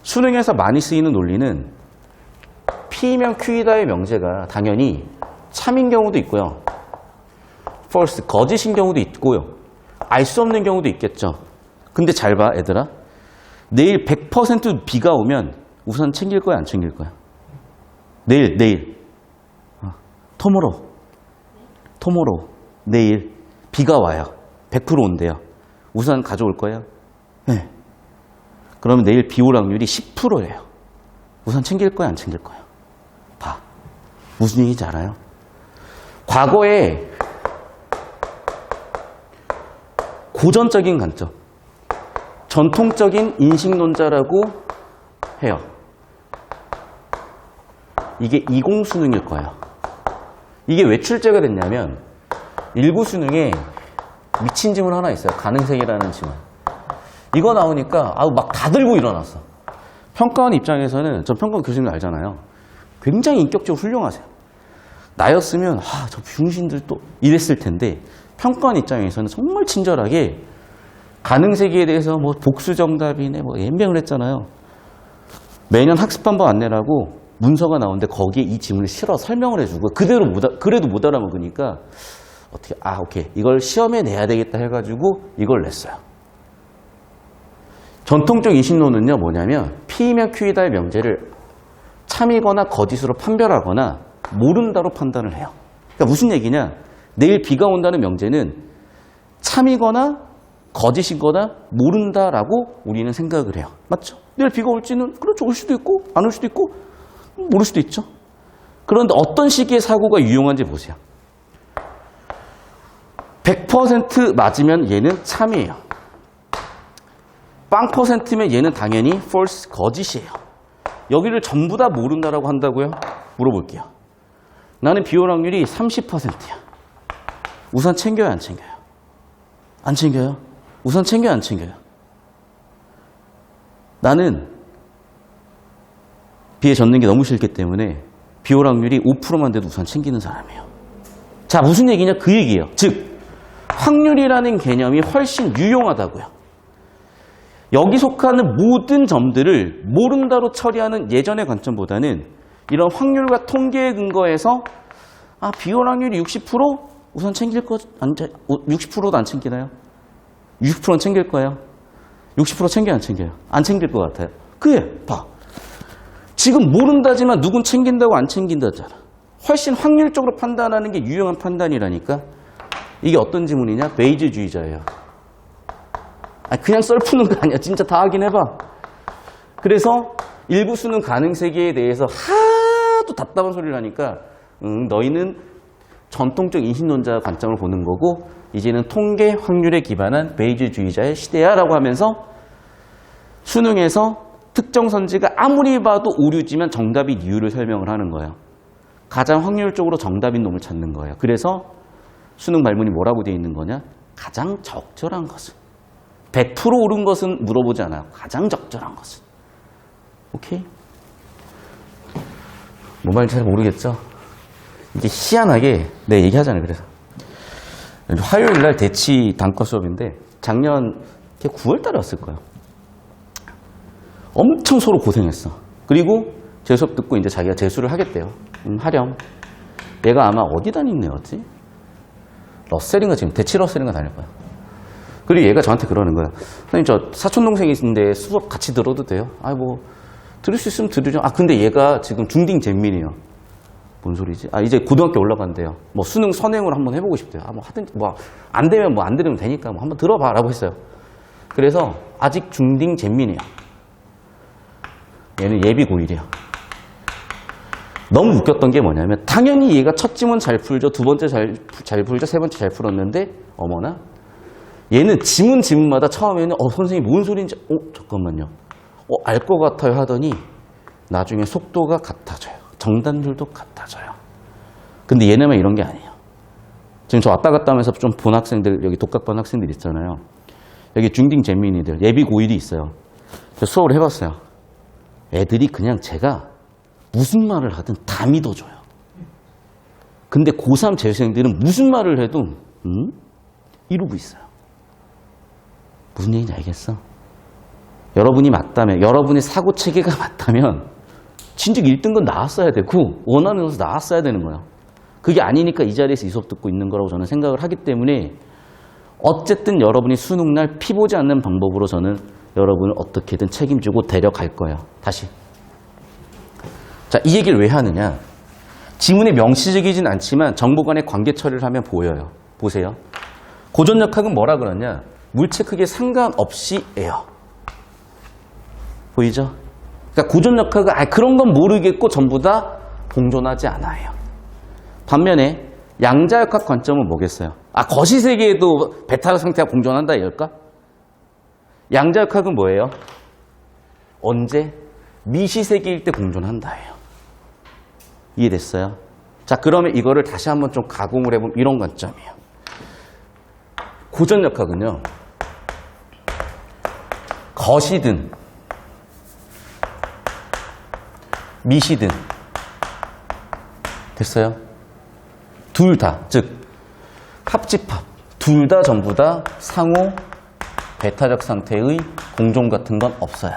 수능에서 많이 쓰이는 논리는 P면 Q이다의 명제가 당연히 참인 경우도 있고요. false, 거짓인 경우도 있고요. 알 수 없는 경우도 있겠죠. 근데 잘 봐, 얘들아. 내일 100% 비가 오면 우산 챙길 거야, 안 챙길 거야? 내일. 토모로. 내일 비가 와요. 100% 온대요. 우산 가져올 거예요? 네. 그러면 내일 비 올 확률이 10%예요. 우산 챙길 거야, 안 챙길 거야? 봐. 무슨 얘기인지 알아요? 과거에 고전적인 관점, 전통적인 인식론자라고 해요. 이게 20수능일 거예요. 이게 왜 출제가 됐냐면 일부 수능에 미친 지문 하나 있어요. 가능색이라는 지문. 이거 나오니까 막 다 들고 일어났어. 평가원 입장에서는, 전 평가원 교수님 알잖아요. 굉장히 인격적으로 훌륭하세요. 나였으면 저 병신들 또 이랬을 텐데 평가원 입장에서는 정말 친절하게 가능세기에 대해서 뭐 복수 정답이네 뭐 연명을 했잖아요. 매년 학습 한번 안 내라고 문서가 나오는데 거기에 이 지문을 실어 설명을 해주고 그래도 못 알아먹으니까 어떻게 오케이 이걸 시험에 내야 되겠다 해가지고 이걸 냈어요. 전통적 인식론은요 뭐냐면 P면 Q이다의 명제를 참이거나 거짓으로 판별하거나 모른다로 판단을 해요. 그러니까 무슨 얘기냐? 내일 비가 온다는 명제는 참이거나 거짓이거나 모른다라고 우리는 생각을 해요. 맞죠? 내일 비가 올지는 그렇죠. 올 수도 있고 안 올 수도 있고 모를 수도 있죠. 그런데 어떤 시기의 사고가 유용한지 보세요. 100% 맞으면 얘는 참이에요. 0%면 얘는 당연히 false, 거짓이에요. 여기를 전부 다 모른다라고 한다고요? 물어볼게요. 나는 비 올 확률이 30%야. 우산 챙겨요, 안 챙겨요? 안 챙겨요? 우선 챙겨요, 안 챙겨요? 나는 비에 젖는 게 너무 싫기 때문에 비올 확률이 5%만 돼도 우선 챙기는 사람이에요. 자, 무슨 얘기냐? 그 얘기예요. 즉, 확률이라는 개념이 훨씬 유용하다고요. 여기 속하는 모든 점들을 모른다로 처리하는 예전의 관점보다는 이런 확률과 통계에 근거해서 비올 확률이 60%? 우선 챙길 것, 60%도 안 챙기나요? 60%는 챙길 거예요. 60% 챙겨, 안 챙겨요? 안 챙길 것 같아요. 그래, 봐. 지금 모른다지만 누군 챙긴다고 안 챙긴다잖아. 훨씬 확률적으로 판단하는 게 유용한 판단이라니까. 이게 어떤 지문이냐? 베이지주의자예요. 그냥 썰 푸는 거 아니야. 진짜 다 확인해봐. 그래서 일부 수능 가능 세계에 대해서 하도 답답한 소리를 하니까 너희는 전통적 인신론자 관점을 보는 거고 이제는 통계 확률에 기반한 베이지주의자의 시대야 라고 하면서 수능에서 특정 선지가 아무리 봐도 오류지만 정답인 이유를 설명을 하는 거예요. 가장 확률적으로 정답인 놈을 찾는 거예요. 그래서 수능 말문이 뭐라고 되어 있는 거냐? 가장 적절한 것은. 100% 옳은 것은 물어보지 않아요. 가장 적절한 것은. 오케이? 뭔 말인지 잘 모르겠죠? 이게 희한하게 내 얘기하잖아요. 그래서 화요일 날 대치 단과 수업인데 작년 9월 달에 왔을 거예요. 엄청 서로 고생했어. 그리고 제 수업 듣고 이제 자기가 재수를 하겠대요. 하렴. 얘가 아마 어디 다니는 애였지? 러셀인가 지금 대치 러셀인가 다닐 거야. 그리고 얘가 저한테 그러는 거야. 선생님 저 사촌 동생이 있는데 수업 같이 들어도 돼요? 뭐 들을 수 있으면 들으죠. 근데 얘가 지금 중딩 잼민이에요. 뭔 소리지? 이제 고등학교 올라간대요. 뭐 수능 선행으로 한번 해보고 싶대요. 뭐 하든지 안 되면 안 들으면 되니까 한번 들어봐라고 했어요. 그래서 아직 중딩 잼민이에요. 얘는 예비 고1이야. 너무 웃겼던 게 뭐냐면 당연히 얘가 첫 지문 잘 풀죠. 두 번째 잘 풀죠. 세 번째 잘 풀었는데 어머나 얘는 지문마다 처음에는 선생님 뭔 소리인지 잠깐만요. 알 것 같아요 하더니 나중에 속도가 같아져요. 정답률도 같아져요. 근데 얘네만 이런 게 아니에요. 지금 저 왔다 갔다 하면서 좀 본 학생들 여기 독학반 학생들 있잖아요. 여기 중딩 잼민이들 예비 고1이 있어요. 저 수업을 해봤어요. 애들이 그냥 제가 무슨 말을 하든 다 믿어줘요. 근데 고3 재수생들은 무슨 말을 해도 이러고 있어요. 무슨 얘기인지 알겠어? 여러분이 맞다면, 여러분의 사고체계가 맞다면 진즉 1등급 나왔어야 되고 원하는 것을 나왔어야 되는 거야. 그게 아니니까 이 자리에서 이 수업 듣고 있는 거라고 저는 생각을 하기 때문에 어쨌든 여러분이 수능날 피 보지 않는 방법으로 저는 여러분을 어떻게든 책임지고 데려갈 거예요. 다시. 자, 이 얘기를 왜 하느냐. 지문에 명시적이진 않지만 정보 간의 관계 처리를 하면 보여요. 보세요. 고전역학은 뭐라 그러냐. 물체 크기에 상관없이예요. 보이죠? 그러니까 고전역학은 그런 건 모르겠고 전부 다 공존하지 않아요. 반면에 양자역학 관점은 뭐겠어요? 거시세계에도 베타 상태가 공존한다 이럴까? 양자역학은 뭐예요? 언제? 미시세계일 때 공존한다예요. 이해됐어요? 자, 그러면 이거를 다시 한번 좀 가공을 해보면 이런 관점이에요. 고전역학은요. 거시든 미시든 됐어요? 둘 다, 즉 합집합 둘 다 전부 다 상호 베타적 상태의 공존 같은 건 없어요.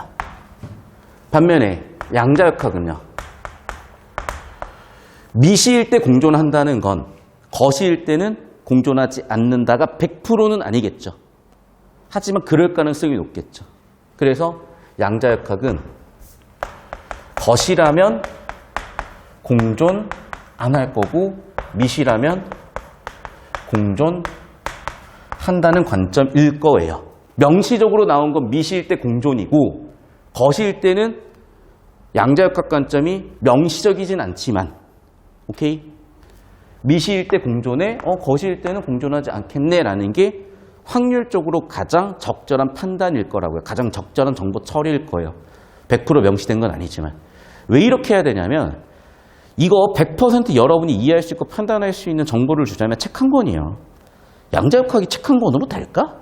반면에 양자역학은요. 미시일 때 공존한다는 건 거시일 때는 공존하지 않는다가 100%는 아니겠죠. 하지만 그럴 가능성이 높겠죠. 그래서 양자역학은 거시라면 공존 안 할 거고 미시라면 공존한다는 관점일 거예요. 명시적으로 나온 건 미시일 때 공존이고 거시일 때는 양자역학 관점이 명시적이진 않지만 오케이? 미시일 때 공존해 거시일 때는 공존하지 않겠네라는 게 확률적으로 가장 적절한 판단일 거라고요. 가장 적절한 정보 처리일 거예요. 100% 명시된 건 아니지만. 왜 이렇게 해야 되냐면 이거 100% 여러분이 이해할 수 있고 판단할 수 있는 정보를 주자면 책 한 권이에요. 양자역학이 책 한 권으로 될까?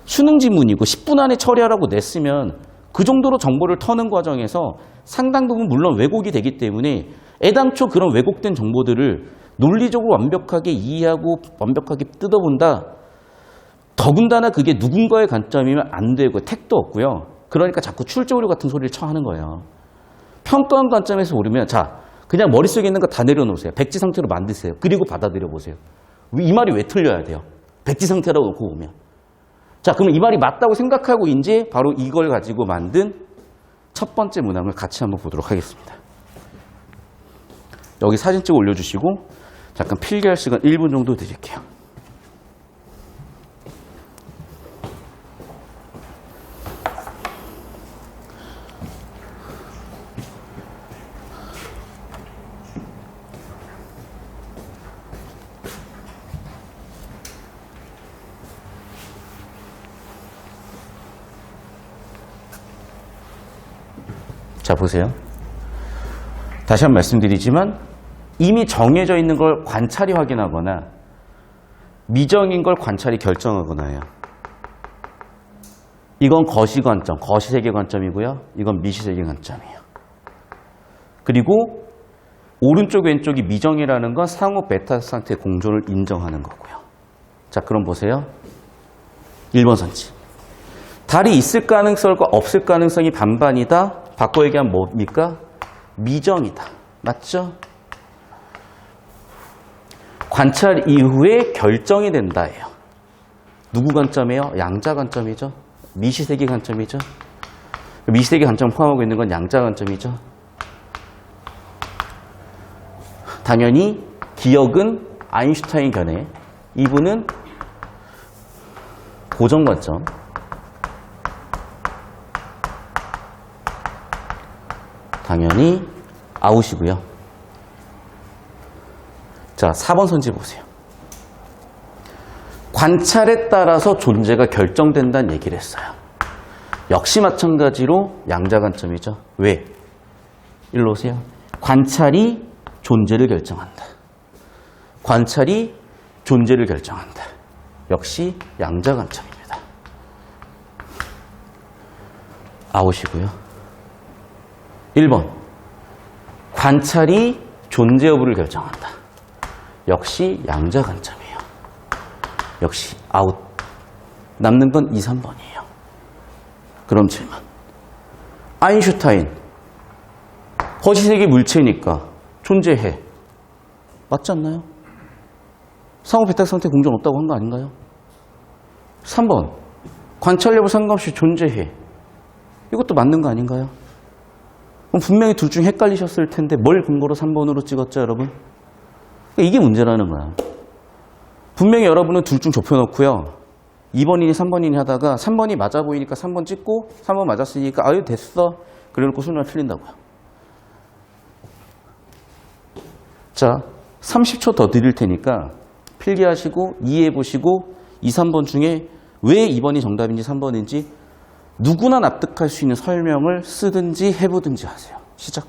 수능 지문이고 10분 안에 처리하라고 냈으면 그 정도로 정보를 터는 과정에서 상당 부분 물론 왜곡이 되기 때문에 애당초 그런 왜곡된 정보들을 논리적으로 완벽하게 이해하고 완벽하게 뜯어본다. 더군다나 그게 누군가의 관점이면 안 되고 택도 없고요. 그러니까 자꾸 출제오류 같은 소리를 쳐하는 거예요. 평가원 관점에서 모르면 자 그냥 머릿속에 있는 거 다 내려놓으세요. 백지 상태로 만드세요. 그리고 받아들여 보세요. 이 말이 왜 틀려야 돼요? 백지 상태라고 놓고 보면. 자 그러면 이 말이 맞다고 생각하고 이제 바로 이걸 가지고 만든 첫 번째 문항을 같이 한번 보도록 하겠습니다. 여기 사진 찍어 올려주시고 잠깐 필기할 시간 1분 정도 드릴게요. 자 보세요. 다시 한번 말씀드리지만 이미 정해져 있는 걸 관찰이 확인하거나 미정인 걸 관찰이 결정하거나요. 이건 거시관점, 거시세계 관점이고요. 이건 미시세계 관점이에요. 그리고 오른쪽 왼쪽이 미정이라는 건 상호 베타 상태 공존을 인정하는 거고요. 자 그럼 보세요. 1번 선지. 달이 있을 가능성과 없을 가능성이 반반이다. 바꿔 얘기하면 뭡니까? 미정이다. 맞죠? 관찰 이후에 결정이 된다예요. 누구 관점이에요? 양자 관점이죠. 미시세계 관점이죠. 미시세계 관점 포함하고 있는 건 양자 관점이죠. 당연히 기억은 아인슈타인 견해. 이분은 고정 관점. 당연히 아웃이고요. 자, 4번 선지 보세요. 관찰에 따라서 존재가 결정된다는 얘기를 했어요. 역시 마찬가지로 양자 관점이죠. 왜? 일로 오세요. 관찰이 존재를 결정한다. 관찰이 존재를 결정한다. 역시 양자 관점입니다. 아웃이고요. 1번. 관찰이 존재 여부를 결정한다. 역시 양자 관점이에요. 역시 아웃. 남는 건 2, 3번이에요. 그럼 질문. 아인슈타인. 거시세계 물체니까 존재해. 맞지 않나요? 상호 베타 상태 공존 없다고 한 거 아닌가요? 3번. 관찰 여부 상관없이 존재해. 이것도 맞는 거 아닌가요? 그럼 분명히 둘 중 헷갈리셨을 텐데 뭘 근거로 3번으로 찍었죠, 여러분? 이게 문제라는 거야. 분명히 여러분은 둘 중 좁혀놓고요. 2번이니 3번이니 하다가 3번이 맞아 보이니까 3번 찍고 3번 맞았으니까 아유 됐어. 그래놓고 순위가 틀린다고요. 자, 30초 더 드릴 테니까 필기하시고 이해해보시고 2, 3번 중에 왜 2번이 정답인지 3번인지 누구나 납득할 수 있는 설명을 쓰든지 해보든지 하세요. 시작.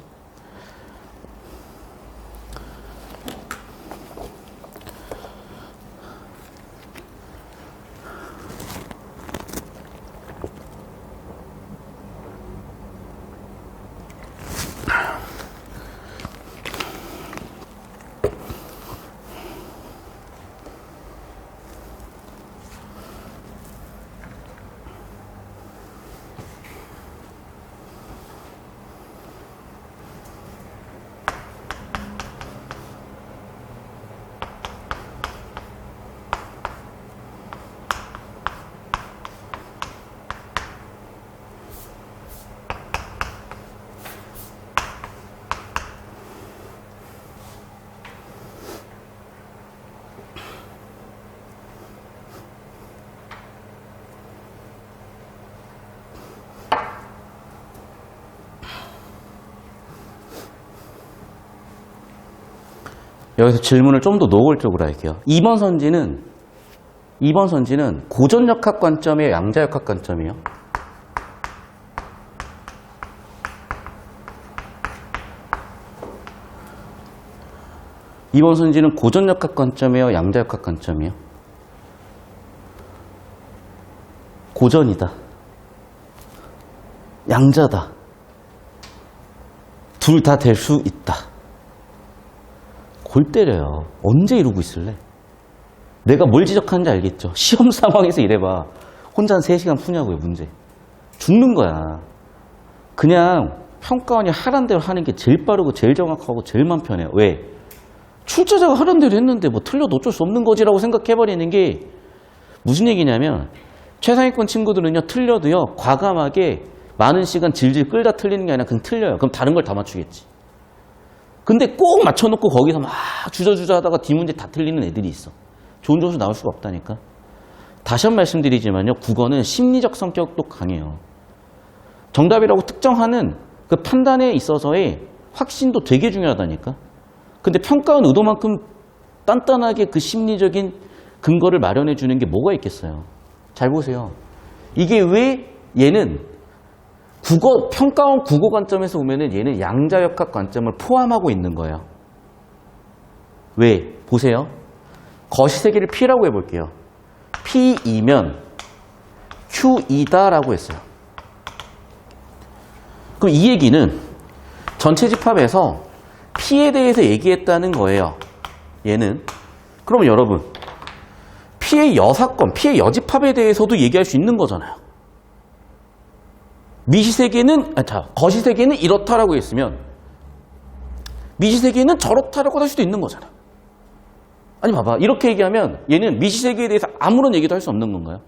여기서 질문을 좀 더 노골적으로 할게요. 2번 선지는 고전역학 관점이에요? 양자역학 관점이에요? 이번 선지는 고전역학 관점이에요? 양자역학 관점이에요? 고전이다. 양자다. 둘 다 될 수 있다. 골 때려요. 언제 이러고 있을래? 내가 뭘 지적하는지 알겠죠? 시험 상황에서 이래봐. 혼자 한 3시간 푸냐고요, 문제. 죽는 거야. 그냥 평가원이 하란 대로 하는 게 제일 빠르고 제일 정확하고 제일 마음 편해요. 왜? 출제자가 하란 대로 했는데 뭐 틀려도 어쩔 수 없는 거지라고 생각해버리는 게 무슨 얘기냐면 최상위권 친구들은요, 틀려도요, 과감하게 많은 시간 질질 끌다 틀리는 게 아니라 그냥 틀려요. 그럼 다른 걸 다 맞추겠지. 근데 꼭 맞춰놓고 거기서 막 주저주저 하다가 뒷문제 다 틀리는 애들이 있어. 좋은 점수 나올 수가 없다니까. 다시 한 번 말씀드리지만요, 국어는 심리적 성격도 강해요. 정답이라고 특정하는 그 판단에 있어서의 확신도 되게 중요하다니까. 근데 평가원 의도만큼 단단하게 그 심리적인 근거를 마련해 주는 게 뭐가 있겠어요. 잘 보세요. 이게 왜 얘는 평가원 국어 관점에서 보면은 얘는 양자역학 관점을 포함하고 있는 거예요. 왜? 보세요. 거시세기를 P라고 해볼게요. P이면 Q이다라고 했어요. 그럼 이 얘기는 전체 집합에서 P에 대해서 얘기했다는 거예요. 얘는. 그러면 여러분, P의 여사건, P의 여집합에 대해서도 얘기할 수 있는 거잖아요. 거시세계는 이렇다라고 했으면 미시세계는 저렇다라고 할 수도 있는 거잖아. 아니 봐봐, 이렇게 얘기하면 얘는 미시세계에 대해서 아무런 얘기도 할 수 없는 건가요?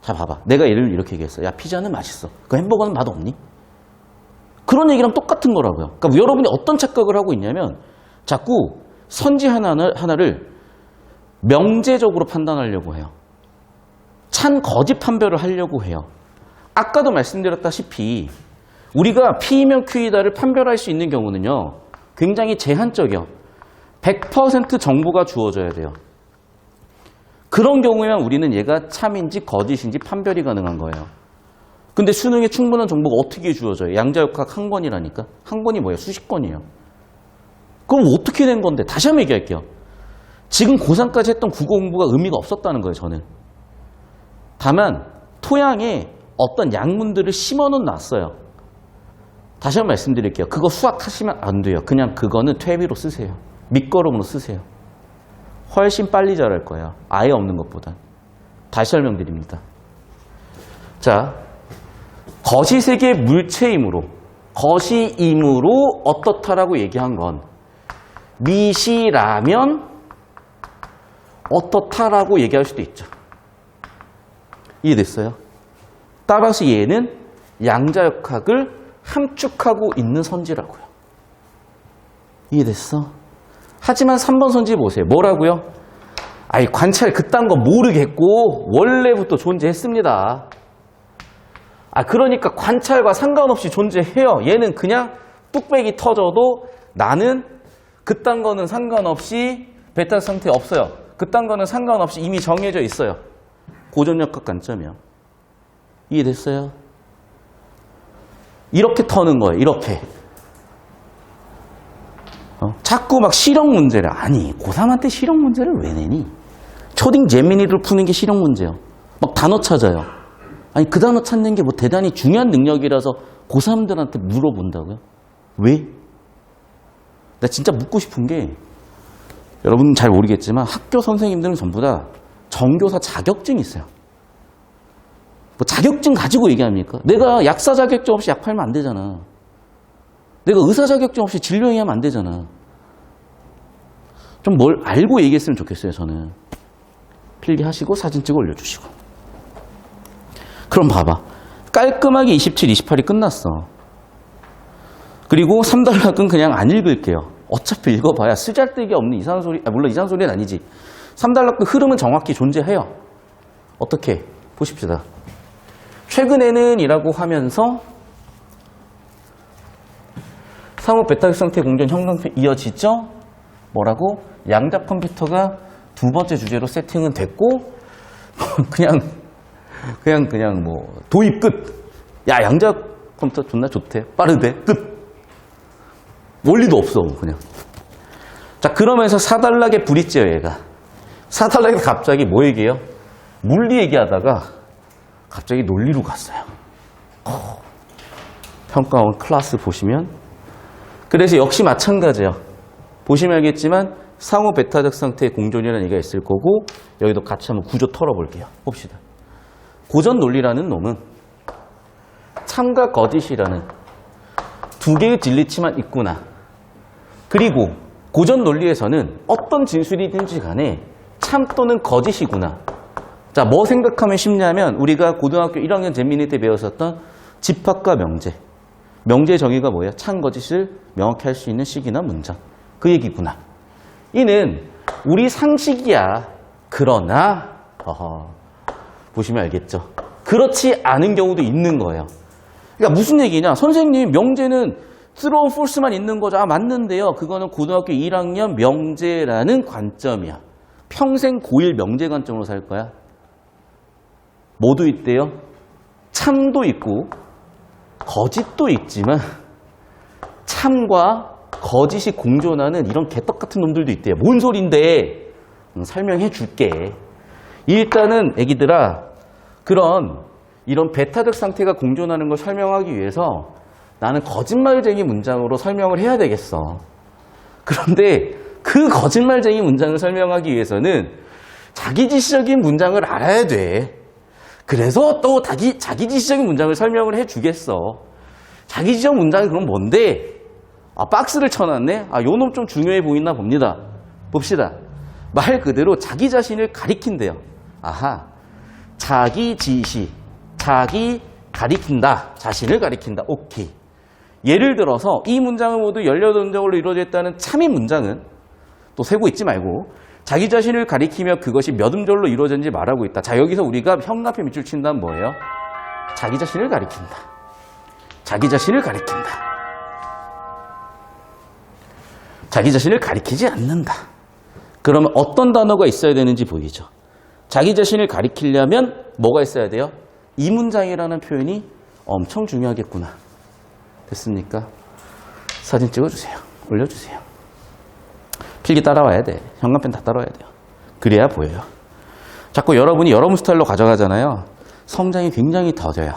자 봐봐, 내가 얘를 이렇게 얘기했어. 야, 피자는 맛있어. 그 햄버거는 맛 없니? 그런 얘기랑 똑같은 거라고요. 그러니까 여러분이 어떤 착각을 하고 있냐면 자꾸 선지 하나를 명제적으로 판단하려고 해요. 찬 거짓 판별을 하려고 해요. 아까도 말씀드렸다시피 우리가 P이면 Q이다를 판별할 수 있는 경우는요, 굉장히 제한적이요. 100% 정보가 주어져야 돼요. 그런 경우에만 우리는 얘가 참인지 거짓인지 판별이 가능한 거예요. 근데 수능에 충분한 정보가 어떻게 주어져요? 양자역학 한 권이라니까. 한 권이 뭐예요? 수십 권이에요. 그럼 어떻게 된 건데? 다시 한번 얘기할게요. 지금 고3까지 했던 국어 공부가 의미가 없었다는 거예요, 저는. 다만 토양에 어떤 약문들을 심어는 놨어요. 다시 한번 말씀드릴게요. 그거 수학하시면 안 돼요. 그냥 그거는 퇴비로 쓰세요. 밑거름으로 쓰세요. 훨씬 빨리 자랄 거예요. 아예 없는 것보다. 다시 설명드립니다. 자, 거시세계 물체이므로 어떻다라고 얘기한 건 미시라면 어떻다라고 얘기할 수도 있죠. 이해됐어요? 따라서 얘는 양자역학을 함축하고 있는 선지라고요. 이해됐어? 하지만 3번 선지 보세요. 뭐라고요? 아이, 관찰 그딴 거 모르겠고 원래부터 존재했습니다. 그러니까 관찰과 상관없이 존재해요. 얘는 그냥 뚝배기 터져도 나는 그딴 거는 상관없이 배탈 상태 없어요. 그딴 거는 상관없이 이미 정해져 있어요. 고전역학 관점이요. 이해됐어요? 이렇게 터는 거예요. 이렇게. 자꾸 막 실용 문제를. 아니, 고3한테 실용 문제를 왜 내니? 초딩 재민이를 푸는 게 실용 문제예요. 막 단어 찾아요. 아니, 그 단어 찾는 게 뭐 대단히 중요한 능력이라서 고3들한테 물어본다고요? 왜? 나 진짜 묻고 싶은 게, 여러분은 잘 모르겠지만 학교 선생님들은 전부 다 정교사 자격증이 있어요. 뭐 자격증 가지고 얘기합니까? 내가 약사 자격증 없이 약 팔면 안 되잖아. 내가 의사 자격증 없이 진료하면 안 되잖아. 좀 뭘 알고 얘기했으면 좋겠어요, 저는. 필기하시고 사진 찍어 올려주시고. 그럼 봐봐. 깔끔하게 27, 28이 끝났어. 그리고 3단락은 그냥 안 읽을게요. 어차피 읽어봐야 쓰잘데기 없는 이상한 소리, 물론 이상한 소리는 아니지. 3단락도 흐름은 정확히 존재해요. 어떻게? 보십시다. 최근에는 이라고 하면서 상호 베타 상태 공전 형성표 이어지죠? 뭐라고? 양자 컴퓨터가 두 번째 주제로 세팅은 됐고 그냥 뭐 도입 끝. 야, 양자 컴퓨터 존나 좋대. 빠르대. 끝. 원리도 없어. 그냥 자, 그러면서 사달락에 불이 째요, 얘가. 사달락이 갑자기 뭐 얘기해요? 물리 얘기하다가 갑자기 논리로 갔어요. 평가원 클래스 보시면. 그래서 역시 마찬가지예요. 보시면 알겠지만 상호 베타적 상태의 공존이라는 얘기가 있을 거고, 여기도 같이 한번 구조 털어볼게요. 봅시다. 고전 논리라는 놈은 참과 거짓이라는 두 개의 진리치만 있구나. 그리고 고전 논리에서는 어떤 진술이든지 간에 참 또는 거짓이구나. 자, 뭐 생각하면 쉽냐면 우리가 고등학교 1학년 재민이 때 배웠었던 집합과 명제. 명제의 정의가 뭐예요? 참, 거짓을 명확히 할 수 있는 식이나 문장. 그 얘기구나. 이는 우리 상식이야. 그러나 보시면 알겠죠. 그렇지 않은 경우도 있는 거예요. 그러니까 무슨 얘기냐? 선생님, 명제는 true, false만 있는 거죠. 아, 맞는데요. 그거는 고등학교 1학년 명제라는 관점이야. 평생 고1 명제 관점으로 살 거야. 뭐도 있대요? 참도 있고 거짓도 있지만 참과 거짓이 공존하는 이런 개떡 같은 놈들도 있대요. 뭔 소린데? 설명해 줄게. 일단은 애기들아, 이런 베타적 상태가 공존하는 걸 설명하기 위해서 나는 거짓말쟁이 문장으로 설명을 해야 되겠어. 그런데 그 거짓말쟁이 문장을 설명하기 위해서는 자기지시적인 문장을 알아야 돼. 그래서 또 자기지시적인 문장을 설명을 해주겠어. 자기지적 문장이 그럼 뭔데? 아, 박스를 쳐놨네? 아, 요 놈 좀 중요해 보이나 봅니다. 봅시다. 말 그대로 자기 자신을 가리킨대요. 아하, 자기지시, 자기 가리킨다, 자신을 가리킨다. 오케이. 예를 들어서 이 문장은 모두 18음절로 이루어져 있다는 참인 문장은 또 세고 있지 말고 자기 자신을 가리키며 그것이 몇 음절로 이루어졌는지 말하고 있다. 자, 여기서 우리가 현관앞에 밑줄 친다면 뭐예요? 자기 자신을 가리킨다. 자기 자신을 가리킨다. 자기 자신을 가리키지 않는다. 그러면 어떤 단어가 있어야 되는지 보이죠? 자기 자신을 가리키려면 뭐가 있어야 돼요? 이 문장이라는 표현이 엄청 중요하겠구나. 됐습니까? 사진 찍어주세요. 올려주세요. 필기 따라와야 돼. 현관펜 다 따라와야 돼요. 그래야 보여요. 자꾸 여러분이 여러분 스타일로 가져가잖아요. 성장이 굉장히 더뎌요.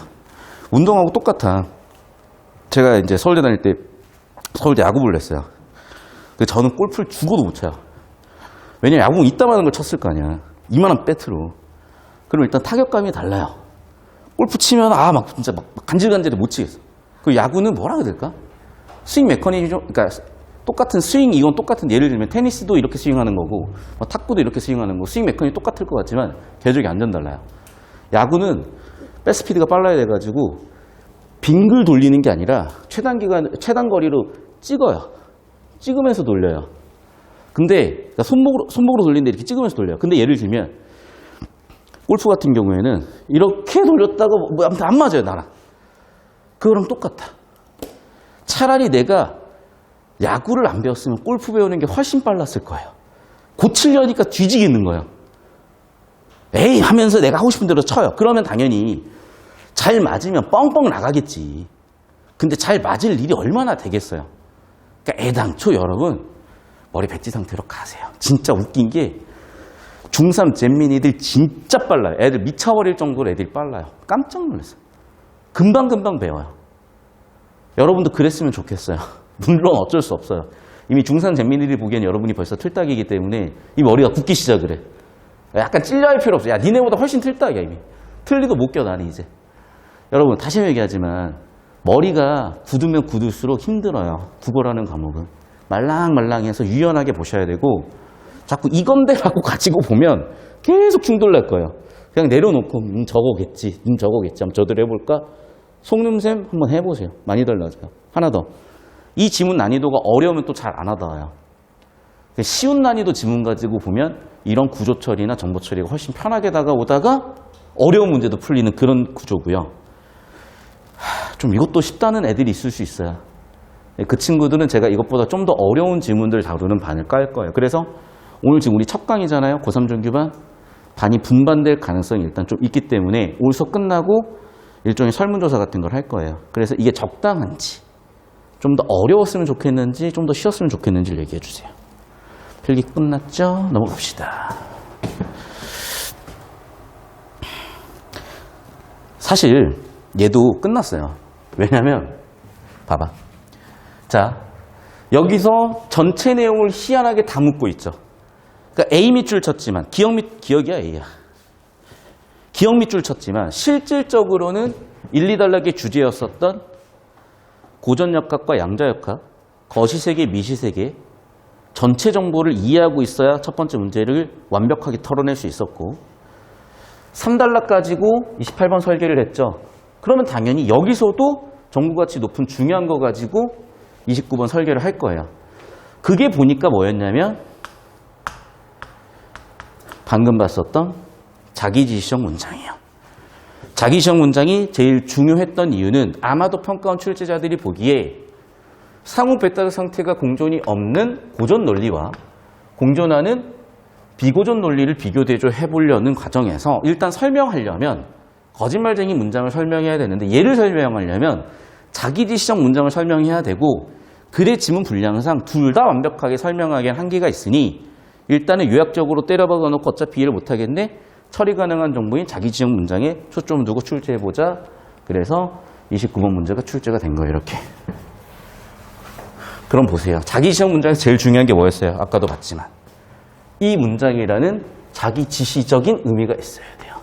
운동하고 똑같아. 제가 이제 서울대 다닐 때 서울대 야구부를 했어요. 저는 골프를 죽어도 못 쳐요. 왜냐면 야구는 이따만한 걸 쳤을 거 아니야. 이만한 배트로. 그럼 일단 타격감이 달라요. 골프 치면 막 진짜 막 간질간질해 못 치겠어. 그 야구는 뭐라 해야 될까? 스윙 메커니즘, 그러니까 똑같은 스윙 이건 똑같은, 예를 들면 테니스도 이렇게 스윙하는 거고 탁구도 이렇게 스윙하는 거, 스윙 메커니즘 똑같을 것 같지만 궤적이 완전 달라요. 야구는 백스피드가 빨라야 돼가지고 빙글 돌리는 게 아니라 최단 거리로 찍어요. 찍으면서 돌려요. 근데 그러니까 손목으로 돌리는데 이렇게 찍으면서 돌려요. 근데 예를 들면 골프 같은 경우에는 이렇게 돌렸다가 뭐 아무튼 안 맞아요, 나랑. 그거랑 똑같아. 차라리 내가 야구를 안 배웠으면 골프 배우는 게 훨씬 빨랐을 거예요. 고치려니까 뒤지겠는 거예요. 에이 하면서 내가 하고 싶은 대로 쳐요. 그러면 당연히 잘 맞으면 뻥뻥 나가겠지. 근데 잘 맞을 일이 얼마나 되겠어요. 그러니까 애당초 여러분 머리 배지 상태로 가세요. 진짜 웃긴 게 중3 잼민이들 진짜 빨라요. 애들 미쳐버릴 정도로 애들이 빨라요. 깜짝 놀랐어요. 금방금방 배워요. 여러분도 그랬으면 좋겠어요. 물론 어쩔 수 없어요. 이미 중3 잼민이들이 보기엔 여러분이 벌써 틀딱이기 때문에 이 머리가 굳기 시작을 해. 약간 찔려할 필요 없어. 야, 니네보다 훨씬 틀딱이야 이미. 틀리도 못 껴 나는 이제. 여러분 다시 얘기하지만 머리가 굳으면 굳을수록 힘들어요. 국어라는 과목은. 말랑말랑해서 유연하게 보셔야 되고 자꾸 이건데라고 가지고 보면 계속 충돌날 거예요. 그냥 내려놓고 저거겠지, 저거겠지. 한번 저대로 해볼까? 속눈샘 한번 해보세요. 많이 달라져요. 하나 더. 이 지문 난이도가 어려우면 또 잘 안 하다와요. 쉬운 난이도 지문 가지고 보면 이런 구조 처리나 정보 처리가 훨씬 편하게 다가오다가 어려운 문제도 풀리는 그런 구조고요. 좀 이것도 쉽다는 애들이 있을 수 있어요. 그 친구들은 제가 이것보다 좀 더 어려운 지문들을 다루는 반을 깔 거예요. 그래서 오늘 지금 우리 첫 강의잖아요. 고3 정규반. 반이 분반될 가능성이 일단 좀 있기 때문에 올 수업 끝나고 일종의 설문조사 같은 걸 할 거예요. 그래서 이게 적당한지, 좀 더 어려웠으면 좋겠는지, 좀 더 쉬웠으면 좋겠는지를 얘기해 주세요. 필기 끝났죠? 넘어갑시다. 사실 얘도 끝났어요. 왜냐면 봐봐. 자, 여기서 전체 내용을 희한하게 다 묻고 있죠. 그러니까 A 밑줄 쳤지만 기억이야 A야. 기억 밑줄 쳤지만 실질적으로는 1, 2단락의 주제였었던 고전역학과 양자역학, 거시세계, 미시세계 전체 정보를 이해하고 있어야 첫 번째 문제를 완벽하게 털어낼 수 있었고 3단락 가지고 28번 설계를 했죠. 그러면 당연히 여기서도 정보가치 높은 중요한 거 가지고 29번 설계를 할 거예요. 그게 보니까 뭐였냐면 방금 봤었던 자기지시적 문장이에요. 자기지시적 문장이 제일 중요했던 이유는 아마도 평가원 출제자들이 보기에 상호 배타적 상태가 공존이 없는 고전 논리와 공존하는 비고전 논리를 비교 대조해 보려는 과정에서 일단 설명하려면 거짓말쟁이 문장을 설명해야 되는데 얘를 설명하려면 자기지시적 문장을 설명해야 되고 글의 지문 분량상 둘 다 완벽하게 설명하기엔 한계가 있으니 일단은 요약적으로 때려박아 놓고 어차피 이해를 못하겠네. 처리 가능한 정보인 자기지적 문장에 초점을 두고 출제해보자. 그래서 29번 문제가 출제가 된 거예요. 이렇게. 그럼 보세요. 자기지적 문장에서 제일 중요한 게 뭐였어요? 아까도 봤지만. 이 문장이라는 자기지시적인 의미가 있어야 돼요.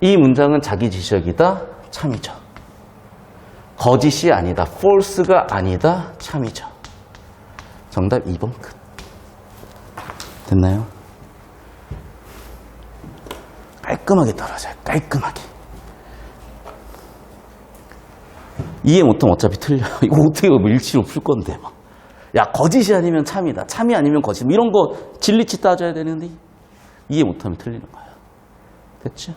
이 문장은 자기지시적이다. 참이죠. 거짓이 아니다. false가 아니다. 참이죠. 정답 2번 끝. 됐나요? 깔끔하게 떨어져요. 깔끔하게. 이해 못하면 어차피 틀려. 이거 어떻게 일치로 풀 건데 막. 야, 거짓이 아니면 참이다. 참이 아니면 거짓. 이런 거 진리치 따져야 되는데 이해 못하면 틀리는 거예요. 됐죠?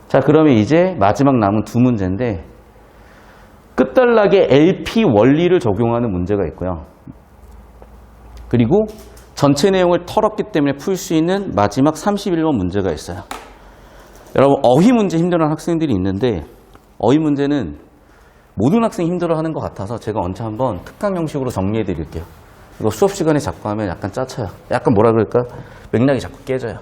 자, 그러면 이제 마지막 남은 두 문제인데 끝단락에 LP 원리를 적용하는 문제가 있고요. 그리고 전체 내용을 털었기 때문에 풀 수 있는 마지막 31번 문제가 있어요. 여러분, 어휘 문제 힘들어하는 학생들이 있는데 어휘 문제는 모든 학생이 힘들어하는 것 같아서 제가 언제 한번 특강 형식으로 정리해 드릴게요. 이거 수업 시간에 자꾸 하면 약간 짜쳐요. 약간 뭐라 그럴까? 맥락이 자꾸 깨져요.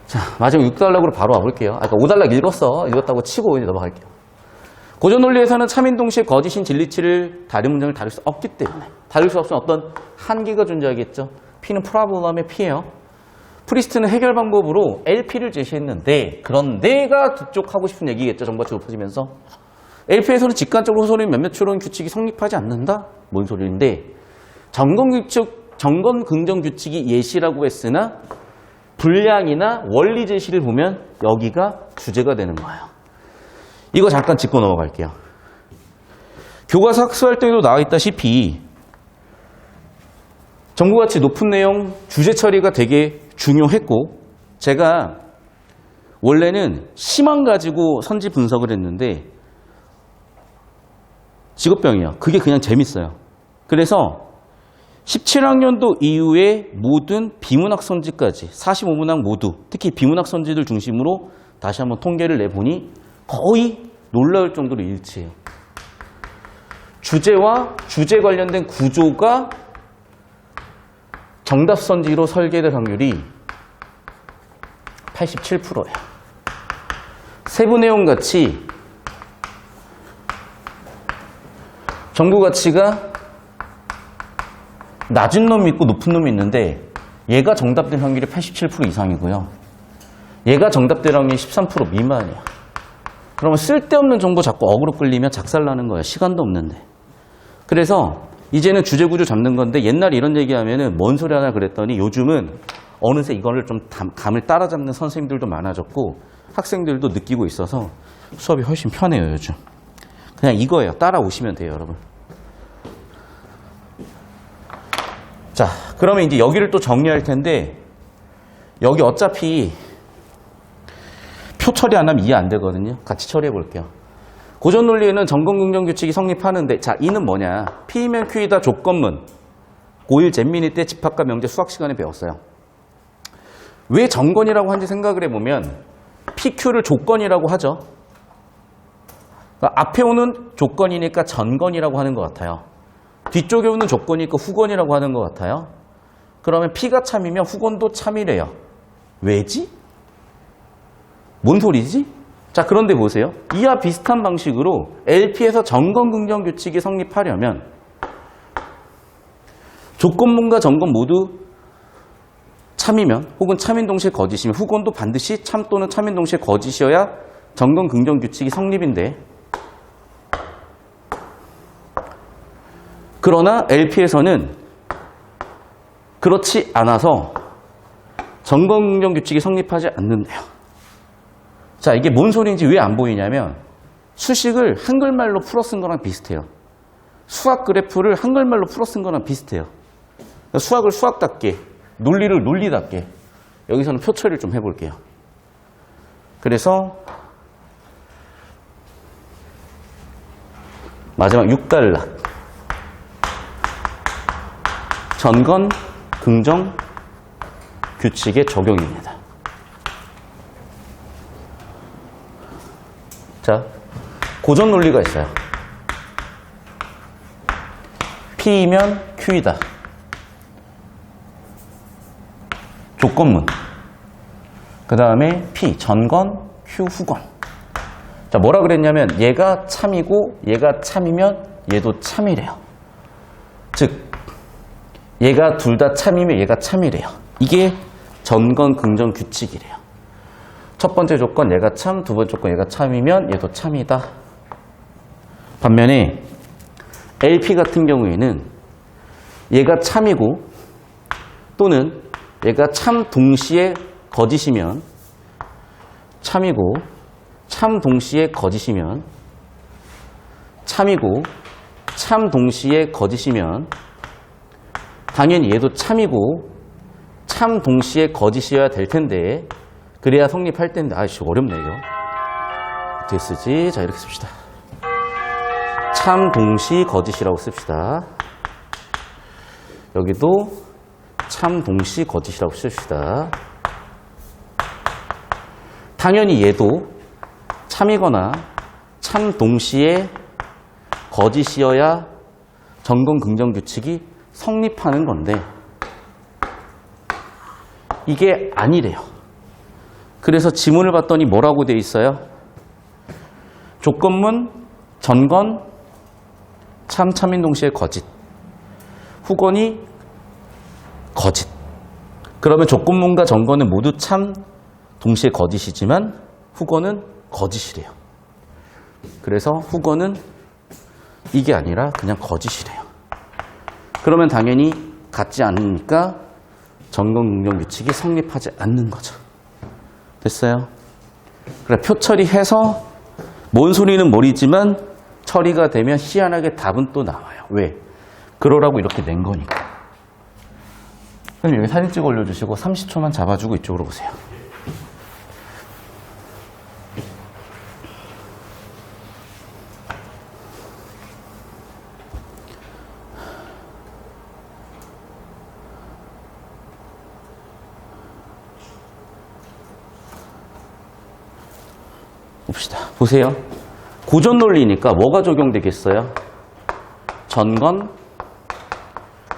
자, 마지막 6단락으로 바로 와볼게요. 아까 5단락 읽었다고 치고 이제 넘어갈게요. 고전 논리에서는 참인 동시에 거짓인 진리치를 다른 문장을 다룰 수 없기 때문에 다룰 수 없으면 어떤 한계가 존재하겠죠. P는 프라블럼의 P예요. 프리스트는 해결 방법으로 LP를 제시했는데 그런데가 그쪽 하고 싶은 얘기겠죠. 정보가 높아지면서 LP에서는 직관적으로 호소는 몇몇 추론 규칙이 성립하지 않는다? 뭔 소리인데 정건 긍정 규칙이 예시라고 했으나 분량이나 원리 제시를 보면 여기가 주제가 되는 거예요. 이거 잠깐 짚고 넘어갈게요. 교과서 학습할 때도 나와 있다시피 정보가치 높은 내용 주제 처리가 되게 중요했고 제가 원래는 심한 가지고 선지 분석을 했는데 직업병이에요. 그게 그냥 재밌어요. 그래서 17학년도 이후에 모든 비문학 선지까지 45문학 모두 특히 비문학 선지들 중심으로 다시 한번 통계를 내보니 거의 놀라울 정도로 일치해요. 주제와 주제 관련된 구조가 정답 선지로 설계될 확률이 87%예요. 세부 내용 같이 정보 가치가 낮은 놈이 있고 높은 놈이 있는데 얘가 정답될 확률이 87% 이상이고요. 얘가 정답될 확률이 13% 미만이에요. 그러면 쓸데없는 정보 자꾸 어그로 끌리면 작살나는 거예요. 시간도 없는데. 그래서 이제는 주제 구조 잡는 건데 옛날에 이런 얘기하면은 뭔 소리 하나 그랬더니 요즘은 어느새 이거를 좀 감을 따라잡는 선생님들도 많아졌고 학생들도 느끼고 있어서 수업이 훨씬 편해요, 요즘. 그냥 이거예요. 따라오시면 돼요, 여러분. 자, 그러면 이제 여기를 또 정리할 텐데 여기 어차피 표 처리 안 하면 이해 안 되거든요. 같이 처리해 볼게요. 고전 논리에는 정건 긍정 규칙이 성립하는데 자, 이는 뭐냐? P면 Q이다 조건문. 고1 잼민이 때 집합과 명제 수학 시간에 배웠어요. 왜 정건이라고 하는지 생각을 해보면 PQ를 조건이라고 하죠. 그러니까 앞에 오는 조건이니까 전건이라고 하는 것 같아요. 뒤쪽에 오는 조건이니까 후건이라고 하는 것 같아요. 그러면 P가 참이면 후건도 참이래요. 왜지? 뭔 소리지? 자, 그런데 보세요. 이와 비슷한 방식으로 LP에서 정건-긍정 규칙이 성립하려면 조건문과 정건 모두 참이면 혹은 참인 동시에 거짓이면 후건도 반드시 참 또는 참인 동시에 거짓이어야 정건-긍정 규칙이 성립인데, 그러나 LP에서는 그렇지 않아서 정건-긍정 규칙이 성립하지 않는데요. 자, 이게 뭔 소리인지 왜 안 보이냐면 수식을 한글말로 풀어 쓴 거랑 비슷해요. 수학 그래프를 한글말로 풀어 쓴 거랑 비슷해요. 수학을 수학답게, 논리를 논리답게, 여기서는 표 처리를 좀 해볼게요. 그래서 마지막 6단락 전건 긍정 규칙의 적용입니다. 자, 고전 논리가 있어요. P이면 Q이다. 조건문. 그 다음에 P, 전건, Q, 후건. 자, 뭐라 그랬냐면 얘가 참이고 얘가 참이면 얘도 참이래요. 즉, 얘가 둘 다 참이면 얘가 참이래요. 이게 전건, 긍정 규칙이래요. 첫 번째 조건 얘가 참, 두 번째 조건 얘가 참이면 얘도 참이다. 반면에 LP 같은 경우에는 얘가 참이고 또는 얘가 참 동시에 거짓이면 참이고 참 동시에 거짓이면 참이고 참 동시에 거짓이면 당연히 얘도 참이고 참 동시에 거짓이어야 될 텐데, 그래야 성립할 텐데, 아이씨 어렵네 이거. 어떻게 쓰지? 자, 이렇게 씁시다. 참 동시 거짓이라고 씁시다. 여기도 참 동시 거짓이라고 씁시다. 당연히 얘도 참이거나 참 동시에 거짓이어야 정건 긍정 규칙이 성립하는 건데 이게 아니래요. 그래서 지문을 봤더니 뭐라고 돼 있어요? 조건문, 전건, 참, 참인 동시에 거짓. 후건이 거짓. 그러면 조건문과 전건은 모두 참, 동시에 거짓이지만 후건은 거짓이래요. 그래서 후건은 이게 아니라 그냥 거짓이래요. 그러면 당연히 같지 않으니까 정건-긍정 규칙이 성립하지 않는 거죠. 됐어요? 그래, 표 처리해서 뭔 소리는 모르지만 처리가 되면 희한하게 답은 또 나와요. 왜? 그러라고 이렇게 낸 거니까. 그럼 여기 사진 찍어 올려주시고 30초만 잡아주고 이쪽으로 오세요. 봅시다. 보세요. 고전 논리니까 뭐가 적용되겠어요? 전건,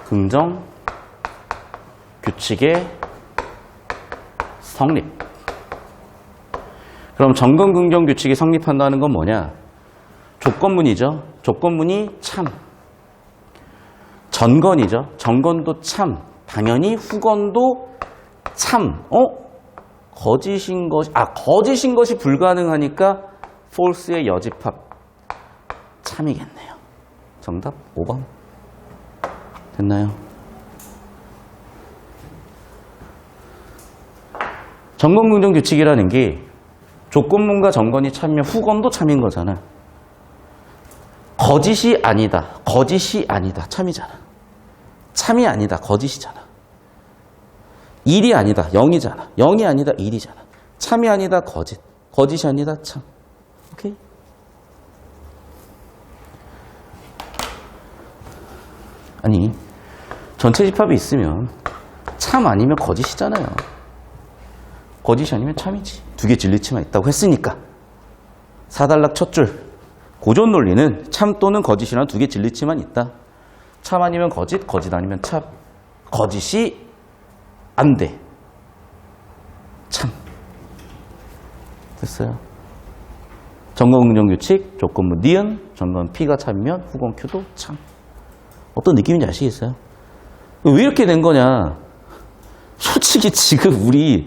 긍정, 규칙의 성립. 그럼 전건, 긍정, 규칙이 성립한다는 건 뭐냐? 조건문이죠. 조건문이 참. 전건이죠. 전건도 참. 당연히 후건도 참. 거짓인 것이 불가능하니까 false의 여집합 참이겠네요. 정답 5번. 됐나요? 전건 긍정 규칙이라는 게 조건문과 전건이 참이면 후건도 참인 거잖아. 거짓이 아니다. 거짓이 아니다. 참이잖아. 참이 아니다. 거짓이잖아. 일이 아니다. 0이잖아. 0이 아니다. 1이잖아. 참이 아니다. 거짓. 거짓이 아니다. 참. 오케이? 아니, 전체 집합이 있으면 참 아니면 거짓이잖아요. 거짓이 아니면 참이지. 두 개 진리치만 있다고 했으니까. 4단락 첫 줄. 고전 논리는 참 또는 거짓이라는 두 개 진리치만 있다. 참 아니면 거짓, 거짓 아니면 참. 거짓이 안 돼. 참. 됐어요. 점검 긍정 규칙, 조건부 니은, 점검 P가 참이면 후건 Q도 참. 어떤 느낌인지 아시겠어요? 왜 이렇게 된 거냐? 솔직히 지금 우리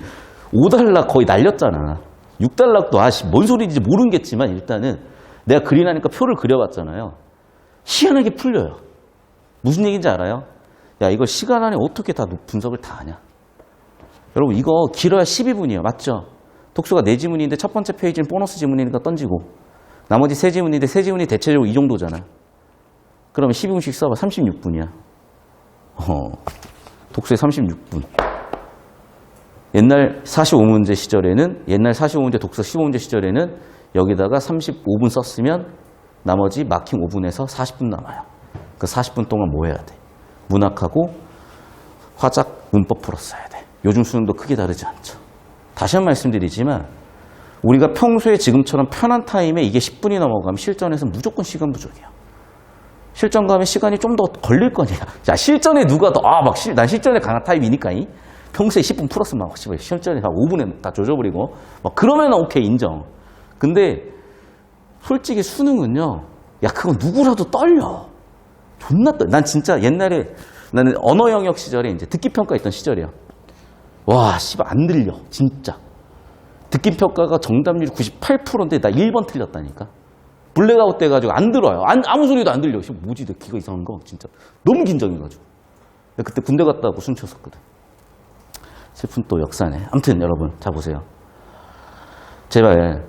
5달러 거의 날렸잖아. 6달러도 뭔 소리인지 모르겠지만 일단은 내가 그리라니까 표를 그려봤잖아요. 희한하게 풀려요. 무슨 얘기인지 알아요? 야, 이거 시간 안에 어떻게 다 분석을 다 하냐? 여러분, 이거 길어야 12분이에요. 맞죠? 독서가 4지문인데 첫 번째 페이지는 보너스 지문이니까 던지고 나머지 3지문인데 3지문이 대체적으로 이 정도잖아. 그러면 12분씩 써봐. 36분이야. 독서에 36분. 옛날 45문제 시절에는, 옛날 45문제 독서 15문제 시절에는 여기다가 35분 썼으면 나머지 마킹 5분에서 40분 남아요. 그 40분 동안 뭐 해야 돼? 문학하고 화작, 문법 풀었어야 돼. 요즘 수능도 크게 다르지 않죠. 다시 한 번 말씀드리지만 우리가 평소에 지금처럼 편한 타임에 이게 10분이 넘어가면 실전에서 무조건 시간 부족이야. 실전 가면 시간이 좀 더 걸릴 거냐. 야, 실전에 누가 더, 난 실전에 강한 타입이니까, 평소에 10분 풀었으면 막, 실전에 한 5분에 다 조져버리고, 막, 그러면 오케이, 인정. 근데, 솔직히 수능은요, 야, 그거 누구라도 떨려. 존나 떨려. 난 진짜 옛날에, 나는 언어 영역 시절에 이제 듣기평가 있던 시절이야. 와, 씨발, 안 들려. 진짜. 듣기평가가 정답률이 98%인데, 나 1번 틀렸다니까. 블랙아웃 돼가지고 안 들어요. 아무 소리도 안 들려. 뭐지, 내 귀가 이상한 거 진짜 너무 긴장해가지고. 그때 군대 갔다 와고 숨쳤었거든. 슬픈 또 역사네. 아무튼 여러분, 자 보세요. 제발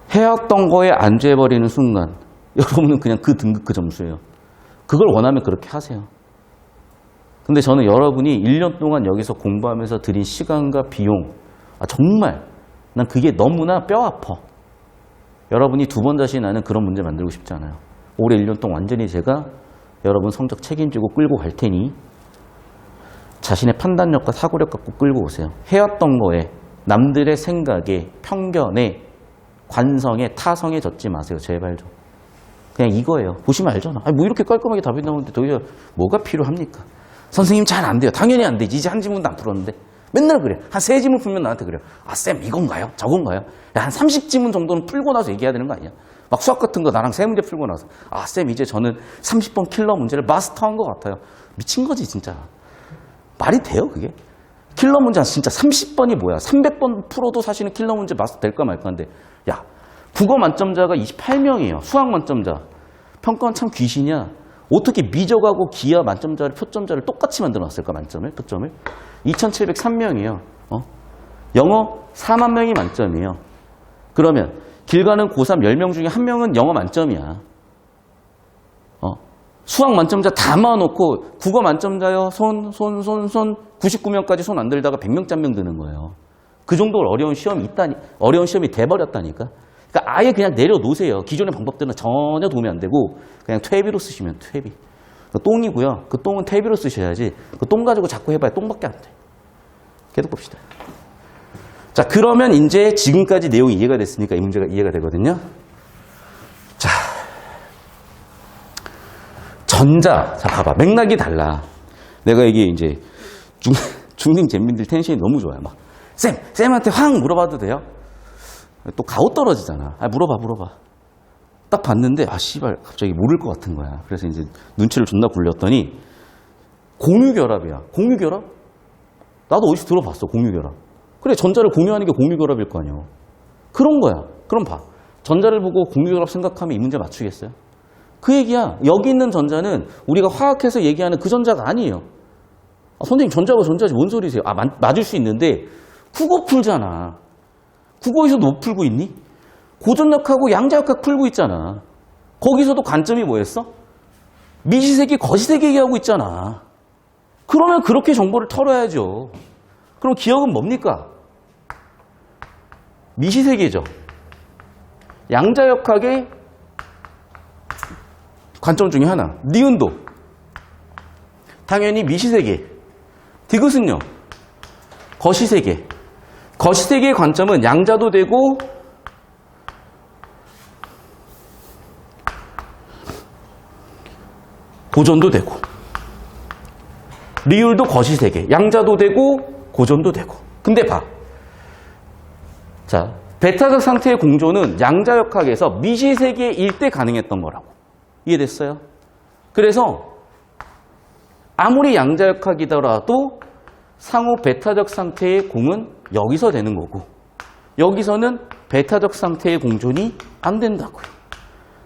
해왔던 거에 안주해버리는 순간 여러분은 그냥 그 등급 그 점수예요. 그걸 원하면 그렇게 하세요. 근데 저는 여러분이 1년 동안 여기서 공부하면서 들인 시간과 비용, 정말 난 그게 너무나 뼈 아파. 여러분이 2번 다시 나는 그런 문제 만들고 싶지 않아요. 올해 1년 동안 완전히 제가 여러분 성적 책임지고 끌고 갈 테니 자신의 판단력과 사고력 갖고 끌고 오세요. 해왔던 거에, 남들의 생각에, 편견에, 관성에, 타성에 젖지 마세요. 제발 좀. 그냥 이거예요. 보시면 알잖아. 뭐 이렇게 깔끔하게 답이 나오는데 더 이상 뭐가 필요합니까? 선생님 잘 안 돼요. 당연히 안 되지. 이제 한 지문도 안 풀었는데. 맨날 그래. 한 3지문 풀면 나한테 그래요. 쌤 이건가요? 저건가요? 야, 한 30지문 정도는 풀고 나서 얘기해야 되는 거 아니야? 막 수학 같은 거 나랑 3문제 풀고 나서 쌤 이제 저는 30번 킬러 문제를 마스터한 것 같아요. 미친 거지 진짜. 말이 돼요 그게? 킬러 문제 진짜 30번이 뭐야? 300번 풀어도 사실은 킬러 문제 마스터 될까 말까인데, 야, 국어 만점자가 28명이에요. 수학 만점자. 평가원 참 귀신이야. 어떻게 미적하고 기하 만점자를, 표점자를 똑같이 만들어놨을까, 만점을, 표점을? 2,703명이에요. 영어 4만 명이 만점이에요. 그러면 길 가는 고3 10명 중에 1명은 영어 만점이야. 수학 만점자 다 모아놓고 국어 만점자요, 손 99명까지 손 안 들다가 100명째 한 명 드는 거예요. 그 정도로 어려운 시험이 돼버렸다니까. 그러니까 아예 그냥 내려놓으세요. 기존의 방법들은 전혀 도움이 안 되고 그냥 퇴비로 쓰시면 퇴비. 똥이고요. 그 똥은 퇴비로 쓰셔야지. 그 똥 가지고 자꾸 해봐야 똥밖에 안 돼. 계속 봅시다. 자, 그러면 이제 지금까지 내용이 이해가 됐으니까 이 문제가 이해가 되거든요. 자, 전자. 자, 봐봐. 맥락이 달라. 내가 이게 이제 중딩 잼민들 텐션이 너무 좋아요. 막 쌤한테 확 물어봐도 돼요? 또 가오 떨어지잖아. 물어봐. 딱 봤는데, 씨발, 갑자기 모를 것 같은 거야. 그래서 이제 눈치를 존나 굴렸더니, 공유결합이야. 공유결합? 나도 어디서 들어봤어, 공유결합. 그래, 전자를 공유하는 게 공유결합일 거 아니야. 그런 거야. 그럼 봐. 전자를 보고 공유결합 생각하면 이 문제 맞추겠어요? 그 얘기야. 여기 있는 전자는 우리가 화학해서 얘기하는 그 전자가 아니에요. 선생님, 전자가 전자지 뭔 소리세요? 맞을 수 있는데, 국어 풀잖아. 국어에서도 못 풀고 있니? 고전역하고 양자역학 풀고 있잖아. 거기서도 관점이 뭐였어? 미시세계, 거시세계 얘기하고 있잖아. 그러면 그렇게 정보를 털어야죠. 그럼 기억은 뭡니까? 미시세계죠. 양자역학의 관점 중에 하나. 니은도 당연히 미시세계. 디귿은요? 거시세계. 거시세계의 관점은 양자도 되고 고전도 되고, 리을도 거시 세 개, 양자도 되고 고전도 되고. 근데 봐. 자, 베타적 상태의 공조는 양자역학에서 미시 세계일 때 가능했던 거라고. 이해됐어요? 그래서 아무리 양자역학이더라도 상호 베타적 상태의 공은 여기서 되는 거고, 여기서는 베타적 상태의 공존이 안 된다고요.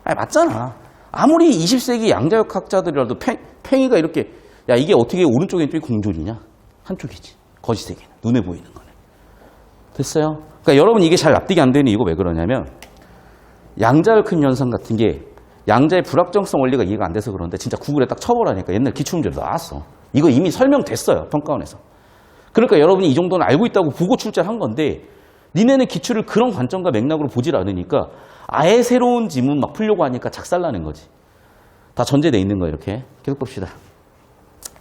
아니, 맞잖아. 아무리 20세기 양자역학자들이라도 팽이가 이렇게, 야, 이게 어떻게 오른쪽에 있는 쪽이 공존이냐? 한쪽이지. 거시세계는. 눈에 보이는 거네. 됐어요? 그러니까 여러분 이게 잘 납득이 안 되는 이유가 왜 그러냐면, 양자역학 현상 같은 게 양자의 불확정성 원리가 이해가 안 돼서 그런데 진짜 구글에 딱 쳐보라니까 옛날 기출문제로 나왔어. 이거 이미 설명됐어요. 평가원에서. 그러니까 여러분이 이 정도는 알고 있다고 보고 출제를 한 건데, 니네는 기출을 그런 관점과 맥락으로 보질 않으니까 아예 새로운 지문 막 풀려고 하니까 작살나는 거지. 다 전제돼 있는 거예요. 이렇게. 계속 봅시다.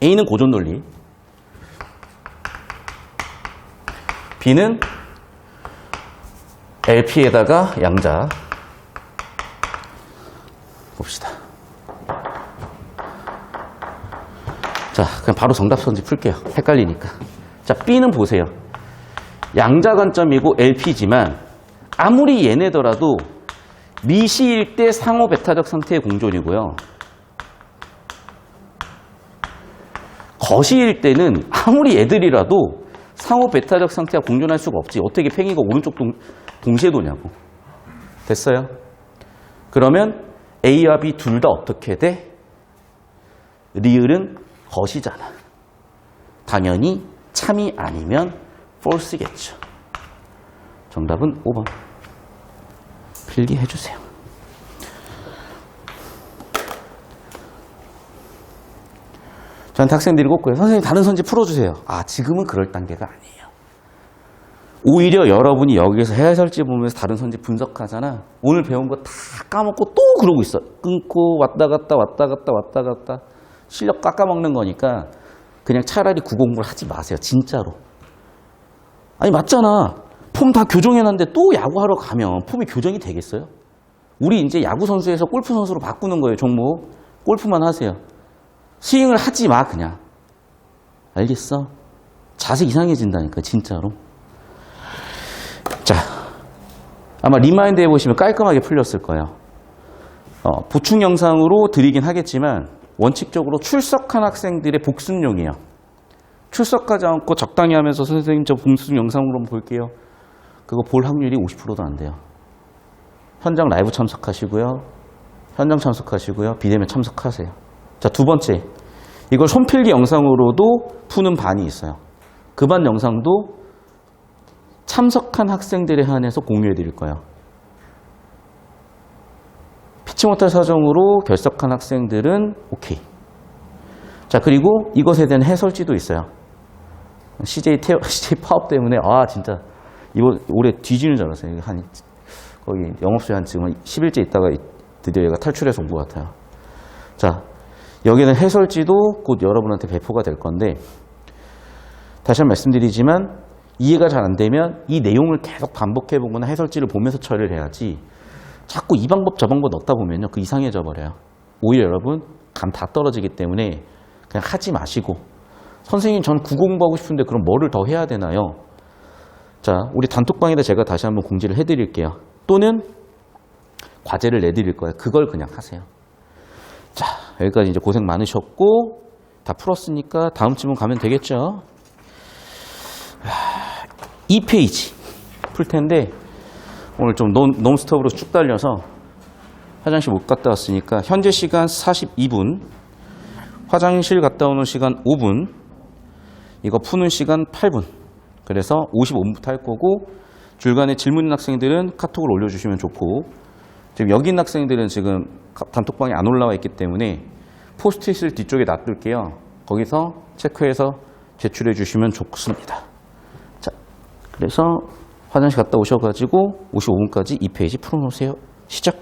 A는 고전 논리, B는 LP에다가 양자. 봅시다. 자, 그냥 바로 정답 선지 풀게요. 헷갈리니까. 자, B는 보세요. 양자 관점이고 LP지만 아무리 얘네더라도 미시일 때 상호 베타적 상태의 공존이고요. 거시일 때는 아무리 얘들이라도 상호 베타적 상태와 공존할 수가 없지. 어떻게 팽이가 오른쪽 동시에 도냐고. 됐어요? 그러면 A와 B 둘 다 어떻게 돼? 리을은 거시잖아. 당연히 참이 아니면 false겠죠. 정답은 5번. 필기해주세요. 저한테 학생들이 꼭 그래요. 선생님 다른 선지 풀어주세요. 아, 지금은 그럴 단계가 아니에요. 오히려 여러분이 여기에서 해설지 보면서 다른 선지 분석하잖아. 오늘 배운 거 다 까먹고 또 그러고 있어. 끊고 왔다 갔다 왔다 갔다 왔다 갔다. 실력 깎아먹는 거니까 그냥 차라리 구공부를 하지 마세요. 진짜로. 아니 맞잖아. 폼 다 교정해놨는데 또 야구하러 가면 폼이 교정이 되겠어요? 우리 이제 야구 선수에서 골프 선수로 바꾸는 거예요. 종목. 골프만 하세요. 스윙을 하지 마 그냥. 알겠어? 자세 이상해진다니까 진짜로. 자, 아마 리마인드 해보시면 깔끔하게 풀렸을 거예요. 보충 영상으로 드리긴 하겠지만 원칙적으로 출석한 학생들의 복습용이에요. 출석하지 않고 적당히 하면서 선생님 저 복습 영상으로 한번 볼게요. 그거 볼 확률이 50%도 안 돼요. 현장 라이브 참석하시고요. 현장 참석하시고요. 비대면 참석하세요. 자, 두 번째. 이걸 손필기 영상으로도 푸는 반이 있어요. 그 반 영상도 참석한 학생들에 한해서 공유해 드릴 거예요. 피치 못할 사정으로 결석한 학생들은 오케이. 자, 그리고 이것에 대한 해설지도 있어요. CJ 파업 때문에 진짜 이번 올해 뒤지는 줄 알았어요. 거기 영업소에 한 지금 10일째 있다가 드디어 얘가 탈출해서 온 것 같아요. 자, 여기는 해설지도 곧 여러분한테 배포가 될 건데, 다시 한번 말씀드리지만 이해가 잘 안 되면 이 내용을 계속 반복해 보거나 해설지를 보면서 처리를 해야지, 자꾸 이 방법 저 방법 넣다 보면요 그 이상해져 버려요. 오히려 여러분 감 다 떨어지기 때문에 그냥 하지 마시고, 선생님 전 국어공부하고 싶은데 그럼 뭐를 더 해야 되나요? 자, 우리 단톡방에다 제가 다시 한번 공지를 해드릴게요. 또는 과제를 내드릴 거예요. 그걸 그냥 하세요. 자, 여기까지 이제 고생 많으셨고 다 풀었으니까 다음 질문 가면 되겠죠. 2페이지 풀 텐데 오늘 좀 논스톱으로 쭉 달려서 화장실 못 갔다 왔으니까 현재 시간 42분, 화장실 갔다 오는 시간 5분, 이거 푸는 시간 8분. 그래서 55분부터 할 거고, 중간에 질문 있는 학생들은 카톡을 올려주시면 좋고, 지금 여기 있는 학생들은 지금 단톡방에 안 올라와 있기 때문에 포스트잇을 뒤쪽에 놔둘게요. 거기서 체크해서 제출해 주시면 좋습니다. 자, 그래서 화장실 갔다 오셔가지고 55분까지 2페이지 풀어놓으세요. 시작!